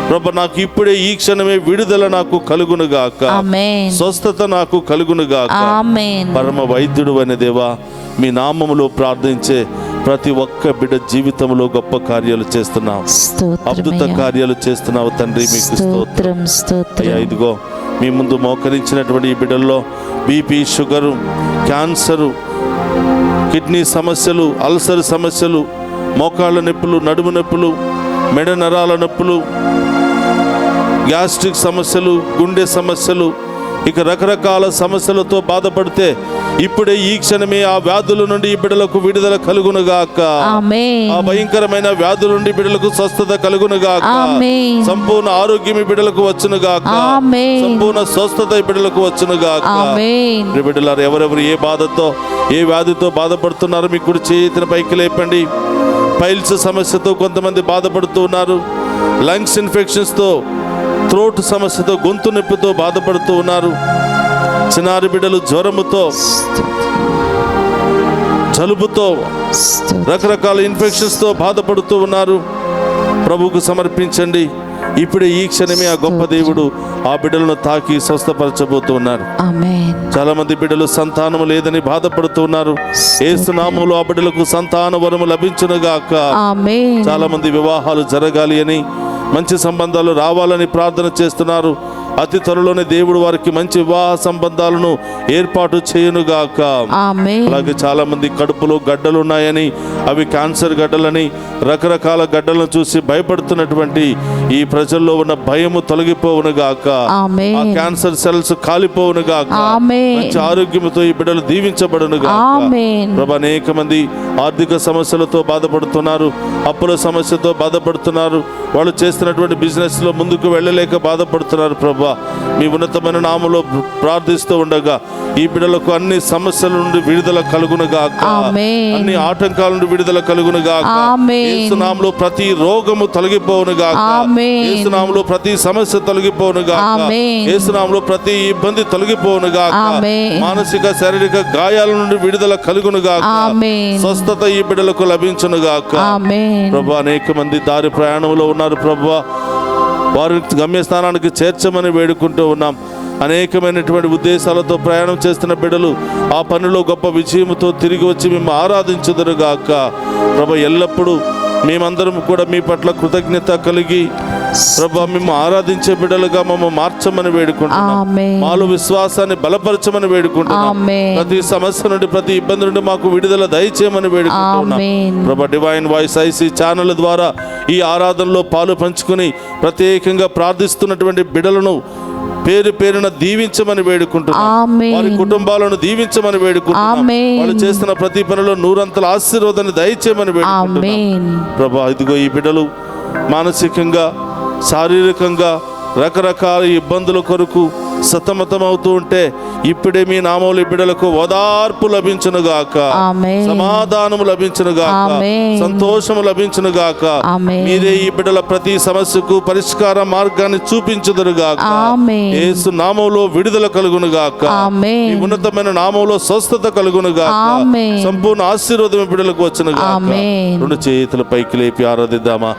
ప్రభు నాకు ఇప్పుడే ఈ క్షణమే విడుదల నాకు కలుగునుగాక. ఆమేన్. స్వస్థత నాకు కలుగునుగాక. ఆమేన్. పరమ వైద్యుడు అనే దేవా, మీ నామములో ప్రార్థించే ప్రతి ఒక్క బిడ్డ జీవితంలో గొప్ప కార్యాలు చేస్తున్నావు, అద్భుత కార్యాలు చేస్తున్నావు తండ్రి. మీకు స్తోత్రం. అయ్యా, ఇదిగో మీ ముందు మోకరించినటువంటి ఈ బిడ్డల్లో బీపీ, షుగరు, క్యాన్సరు, కిడ్నీ సమస్యలు, అల్సర్ సమస్యలు, మోకాళ్ళ నొప్పులు, నడుము నొప్పులు, మెడ నరాల నొప్పులు, గ్యాస్ట్రిక్ సమస్యలు, గుండె సమస్యలు, ఇక రకరకాల సమస్యలతో బాధపడితే ఇప్పుడే ఈ క్షణమే ఆ వ్యాధుల నుండి ఈ బిడ్డలకు విడుదల కలుగునుగాక. ఆ భయంకరమైన వ్యాధుల నుండి బిడ్డలకు స్వస్థత కలుగునుగాక. సంపూర్ణ ఆరోగ్యం ఈ బిడ్డలకు వచ్చునుగాక. సంపూర్ణ స్వస్థత ఈ బిడ్డలకు వచ్చునుగాక. బిడ్డలారు, ఎవరెవరు ఏ బాధతో, ఏ వ్యాధితో బాధపడుతున్నారో మీ కుడి చేతిని పైకి లేపండి. పైల్స్ సమస్యతో కొంతమంది బాధపడుతూ ఉన్నారు. లంగ్స్ ఇన్ఫెక్షన్స్తో, థ్రోట్ సమస్యతో, గొంతు నొప్పితో బాధపడుతూ ఉన్నారు. చిన్నారి బిడ్డలు జ్వరముతో, జలుబుతో, రకరకాల ఇన్ఫెక్షన్స్తో బాధపడుతూ ఉన్నారు. ప్రభువుకు సమర్పించండి. ఇప్పుడే ఈ క్షణమే ఆ గొప్ప దేవుడు ఆ బిడ్డలను తాకి స్వస్థపరచబోతూ ఉన్నారు. చాలా మంది బిడ్డలు సంతానం లేదని బాధపడుతూ ఉన్నారు. యేసు నామములో ఆ బిడ్డలకు సంతాన వరము లభించునుగాక. చాలా మంది వివాహాలు జరగాలి అని, మంచి సంబంధాలు రావాలని ప్రార్థన చేస్తున్నారు. అతి త్వరలోనే దేవుడు వారికి మంచి వివాహ సంబంధాలను ఏర్పాటు చేయునుగాక. అలాగే చాలా మంది కడుపులో గడ్డలు ఉన్నాయని, అవి క్యాన్సర్ గడ్డలని, రకరకాల గడ్డలను చూసి భయపడుతున్నటువంటి ఈ ప్రజల్లో ఉన్న భయము తొలగిపోవునుగాక. ఆ క్యాన్సర్ సెల్స్ కాలిపోవునుగాక. మంచి ఆరోగ్యంతో ఈ బిడ్డలు దీవించబడునుగాక. ప్రభు, అనేక మంది ఆర్థిక సమస్యలతో బాధపడుతున్నారు, అప్పుల సమస్యతో బాధపడుతున్నారు. వాళ్ళు చేస్తున్నటువంటి బిజినెస్ లో ముందుకు వెళ్ళలేక బాధపడుతున్నారు. ప్రభు, మీ ఉన్నతమైన నామములో ప్రార్థిస్తూ ఉండగా ఈ బిడ్డలకు అన్ని సమస్యల నుండి విడుదల కలుగునుగాక. అన్ని ఆటంకాల నుండి విడుదల కలుగునుగాక. యేసు నామములో ప్రతి రోగము తొలగిపోవునుగాక. యేసు నామములో ప్రతి సమస్య తొలగిపోవునుగాక. యేసు నామములో ప్రతి ఇబ్బంది తొలగిపోవునుగాక. మానసిక, శారీరక గాయాల నుండి విడుదల కలుగునుగాక. స్వస్థత ఈ బిడ్డలకు లభించునుగాక. ప్రభు, అనేక మంది దారి ప్రయాణంలో ఉన్నారు. ప్రభు, వారి గమ్యస్థానానికి చేర్చమని వేడుకుంటూ ఉన్నాం. అనేకమైనటువంటి ఉద్దేశాలతో ప్రయాణం చేస్తున్న బిడ్డలు ఆ పనిలో గొప్ప విజయంతో తిరిగి వచ్చి మేము ఆరాధించుదురుగాక. ప్రభు, ఎల్లప్పుడూ మేమందరం కూడా మీ పట్ల కృతజ్ఞత కలిగి ప్రభు, మేము ఆరాధించే బిడ్డలుగా మమ్మల్ని మార్చమని వేడుకుంటున్నాం. మాలో విశ్వాసాన్ని బలపరచమని వేడుకుంటున్నాం. ప్రతి సమస్య నుండి, ప్రతి ఇబ్బంది నుండి మాకు విడుదల దయచేయమని వేడుకుంటున్నాం. ప్రభు, డివైన్ వాయిస్ ఐసీ ఛానల్ ద్వారా ఈ ఆరాధనలో పాలు పంచుకుని ప్రత్యేకంగా ప్రార్థిస్తున్నటువంటి బిడ్డలను పేరు పేరున దీవించమని వేడుకుంటున్నాం. వారి కుటుంబాలను దీవించమని వేడుకుంటున్నాం. వాళ్ళు చేస్తున్న ప్రతి పనిలో నూరంతల ఆశీర్వాదాన్ని దయచేయమని వేడుకుంటున్నాం. ప్రభు, ఇదిగో ఈ బిడ్డలు మానసికంగా, శారీరకంగా రకరకాల ఇబ్బందుల కొరకు సతమతమవుతూ ఉంటే ఇప్పుడే మీ నామములో బిడ్డలకు ఓదార్పు లభించునుగాక. సమాధానము లభించునుగాక. సంతోషము లభించునుగాక. మీరే ఈ బిడ్డల ప్రతి సమస్యకు పరిష్కార మార్గాన్ని చూపించుదురుగాక. యేసు నామములో విడుదల కలుగునుగాక. మీ ఉన్నతమైన నామములో స్వస్థత కలుగునుగాక. సంపూర్ణ ఆశీర్వాదం బిడ్డలకు వచ్చునుగాక. రెండు చేతుల పైకి లేపి ఆరాధిద్దామా.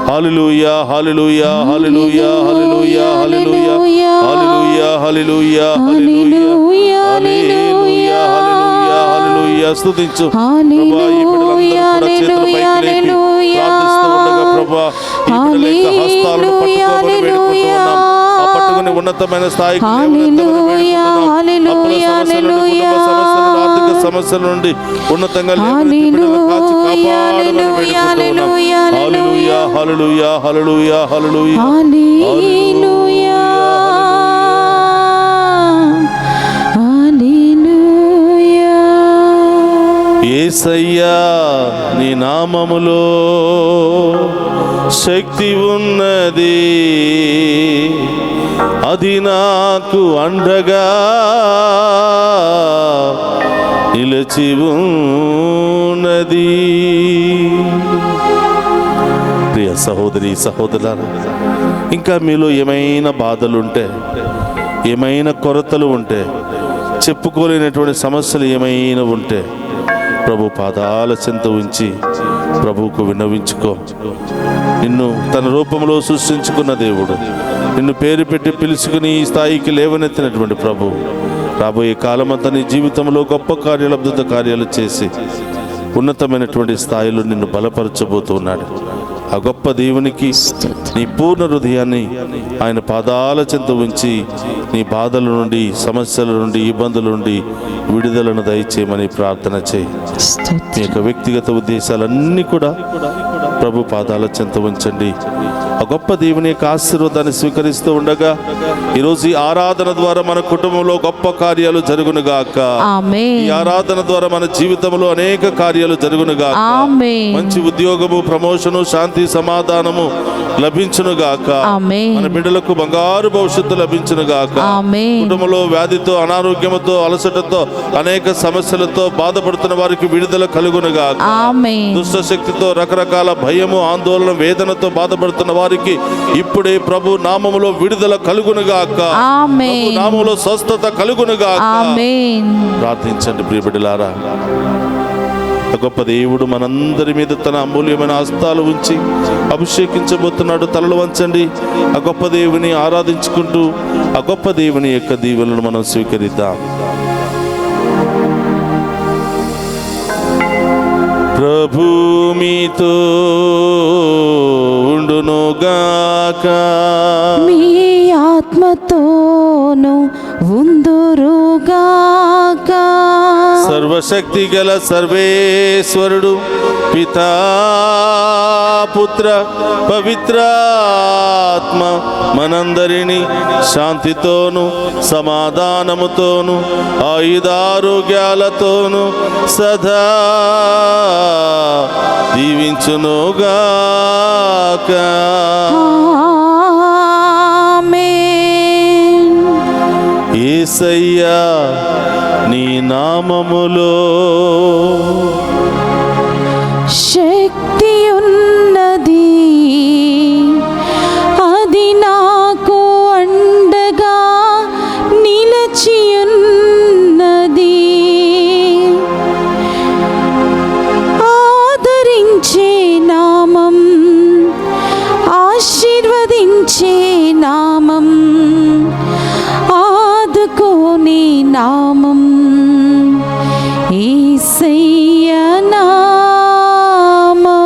హల్లెలూయా, హల్లెలూయా, హల్లెలూయా, హల్లెలూయా, హల్లెలూయా, హల్లెలూయా, హల్లెలూయా, హల్లెలూయా, హల్లెలూయా, హల్లెలూయా, హల్లెలూయా. స్తుతించు హల్లెలూయా, ప్రభువా. ఈ బిడ్డలందరూ కూడా చేతులు పైకి లేపి హల్లెలూయా, ప్రార్థిస్తూ ఉండగా ప్రభువా, ఈ బిడ్డల యొక్క హస్తాలను పట్టుకోమని వేడుకుంటూ ఉన్నాం. ఆ పట్టుకుని ఉన్నతమైన స్థాయికి హల్లెలూయా, హల్లెలూయా, హల్లెలూయా, ఆర్థిక సమస్యల నుండి ఉన్నతంగా లేవనెత్తి బిడ్డలను కాచి కాపాడమని వేడుకుంటూ ఉన్నాం. హల్లెలూయా, హల్లెలూయా, హల్లెలూయా, హల్లెలూయా. హల్లెలూయా, హల్లెలూయా. యేసయ్యా, నీ నామములో శక్తి ఉన్నది, అది నాకు అండగా నిలిచి ఉన్నది. ప్రియ సహోదరి సహోదరులారా, ఇంకా మీలో ఏమైనా బాధలుంటే, ఏమైనా కొరతలు ఉంటే, చెప్పుకోలేనటువంటి సమస్యలు ఏమైనా ఉంటే ప్రభు పాదాల చెంత ఉంచి ప్రభువుకు విన్నవించుకో. నిన్ను తన రూపంలో సృష్టించుకున్న దేవుడు, నిన్ను పేరు పెట్టి పిలుచుకుని ఈ స్థాయికి లేవనెత్తినటువంటి ప్రభు రాబోయే కాలమంతా నీ జీవితంలో గొప్ప కార్యాలు, అద్భుత కార్యాలు చేసి ఉన్నతమైనటువంటి స్థాయిలో నిన్ను బలపరచబోతున్నాడు. ఆ గొప్ప దేవునికి నీ పూర్ణ హృదయాన్ని ఆయన పాదాల చెంత ఉంచి నీ బాధల నుండి, సమస్యల నుండి, ఇబ్బందుల నుండి విడుదలను దయచేయమని ప్రార్థన చేయి. మీ యొక్క వ్యక్తిగత ఉద్దేశాలన్నీ కూడా ప్రభు పాదాల చెంత ఉంచండి. ఆ గొప్ప దేవుని యొక్క ఆశీర్వాదాన్ని స్వీకరిస్తూ ఉండగా ఈరోజు ఈ ఆరాధన ద్వారా మన కుటుంబంలో గొప్ప కార్యాలు జరుగునుగాక. ఈ ఆరాధన ద్వారా మన జీవితంలో అనేక కార్యాలు జరుగునుగాక. మంచి ఉద్యోగము, ప్రమోషను, శాంతి, సమాధానము లభించునుగాక. మన బిడ్డలకు బంగారు భవిష్యత్తు లభించునుగాక. కుటుంబంలో వ్యాధితో, అనారోగ్యముతో, అలసటతో, అనేక సమస్యలతో బాధపడుతున్న వారికి విడుదల కలుగునుగాక. దుష్ట శక్తితో, రకరకాల భయము, ఆందోళన, వేదనతో బాధపడుతున్న వారికి ఇప్పుడే ప్రభు నామములో విడుదల కలుగునుగాక. ప్రభు నామములో స్వస్థత కలుగునుగాక. ప్రార్థించండి ప్రియ బిడ్డలారా. గొప్ప దేవుడు మనందరి మీద తన అమూల్యమైన హస్తాలు ఉంచి అభిషేకించబోతున్నాడు. తలలు వంచండి. ఆ గొప్ప దేవుని ఆరాధించుకుంటూ ఆ గొప్ప దేవుని యొక్క దీవెనలను మనం స్వీకరిద్దాం. ప్రభు మీతో ఉండునుగాక, మీ ఆత్మతోను ఉందురుగాక. సర్వశక్తి గల సర్వేశ్వరుడు పితా, పుత్ర, పవిత్రాత్మ మనందరినీ శాంతితోను, సమాధానముతోను, ఆయుధారోగ్యాలతోను సదా దీవించునుగాక. యేసయ్యా, నీ నామములో శక్తి ఉన్నది, అది నాకు అండగా నిలిచి ఉన్నది. ఆదరించే నామం, ఆశీర్వదించే నామం, ఆదుకోని నామం యేసయ్య నామం.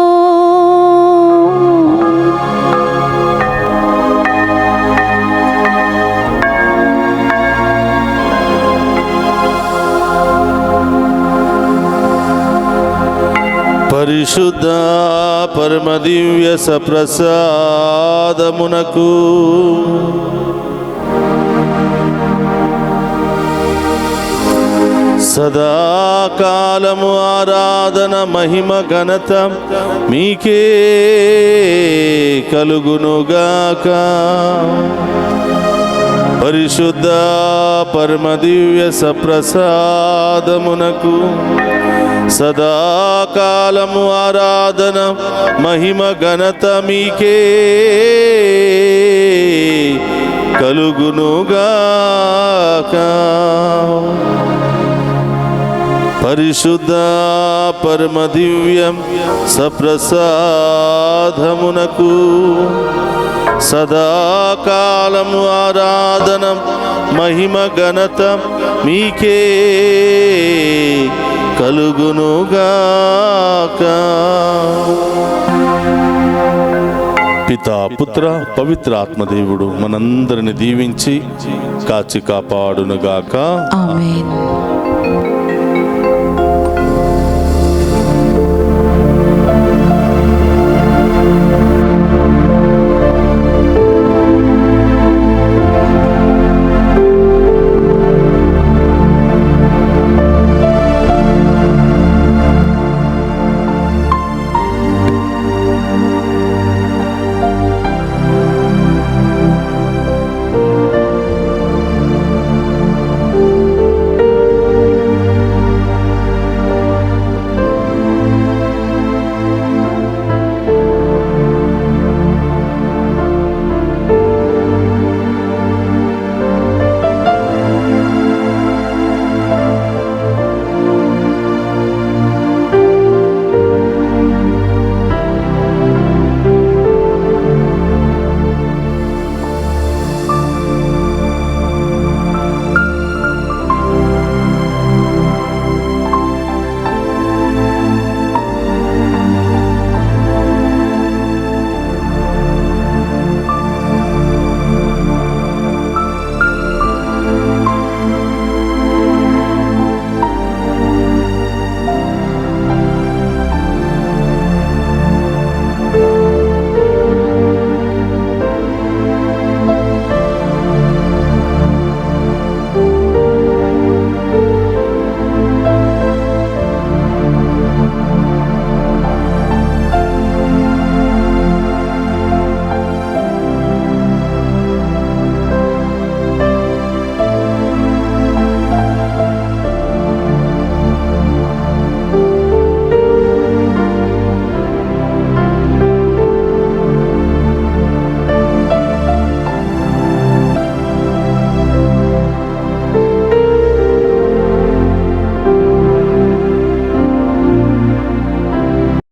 పరిశుద్ధ పరమ దివ్య సప్రసాదమునకు సదాకాలము ఆరాధన, మహిమ, ఘనత మీకే కలుగునుగాక. పరిశుద్ధ పరమ దివ్య సప్రసాదమునకు సదాకాలము ఆరాధన, మహిమ, ఘనత మీకే కలుగునుగాక. పరిశుద్ధ పరమ దివ్యం సప్రసాదమునకు సదాకాలము ఆరాధన మహిమ ఘనత మీకే కలుగునుగాక. పితా పుత్ర పవిత్ర ఆత్మదేవుడు మనందరిని దీవించి కాచి కాపాడునుగాక. ఆమేన్.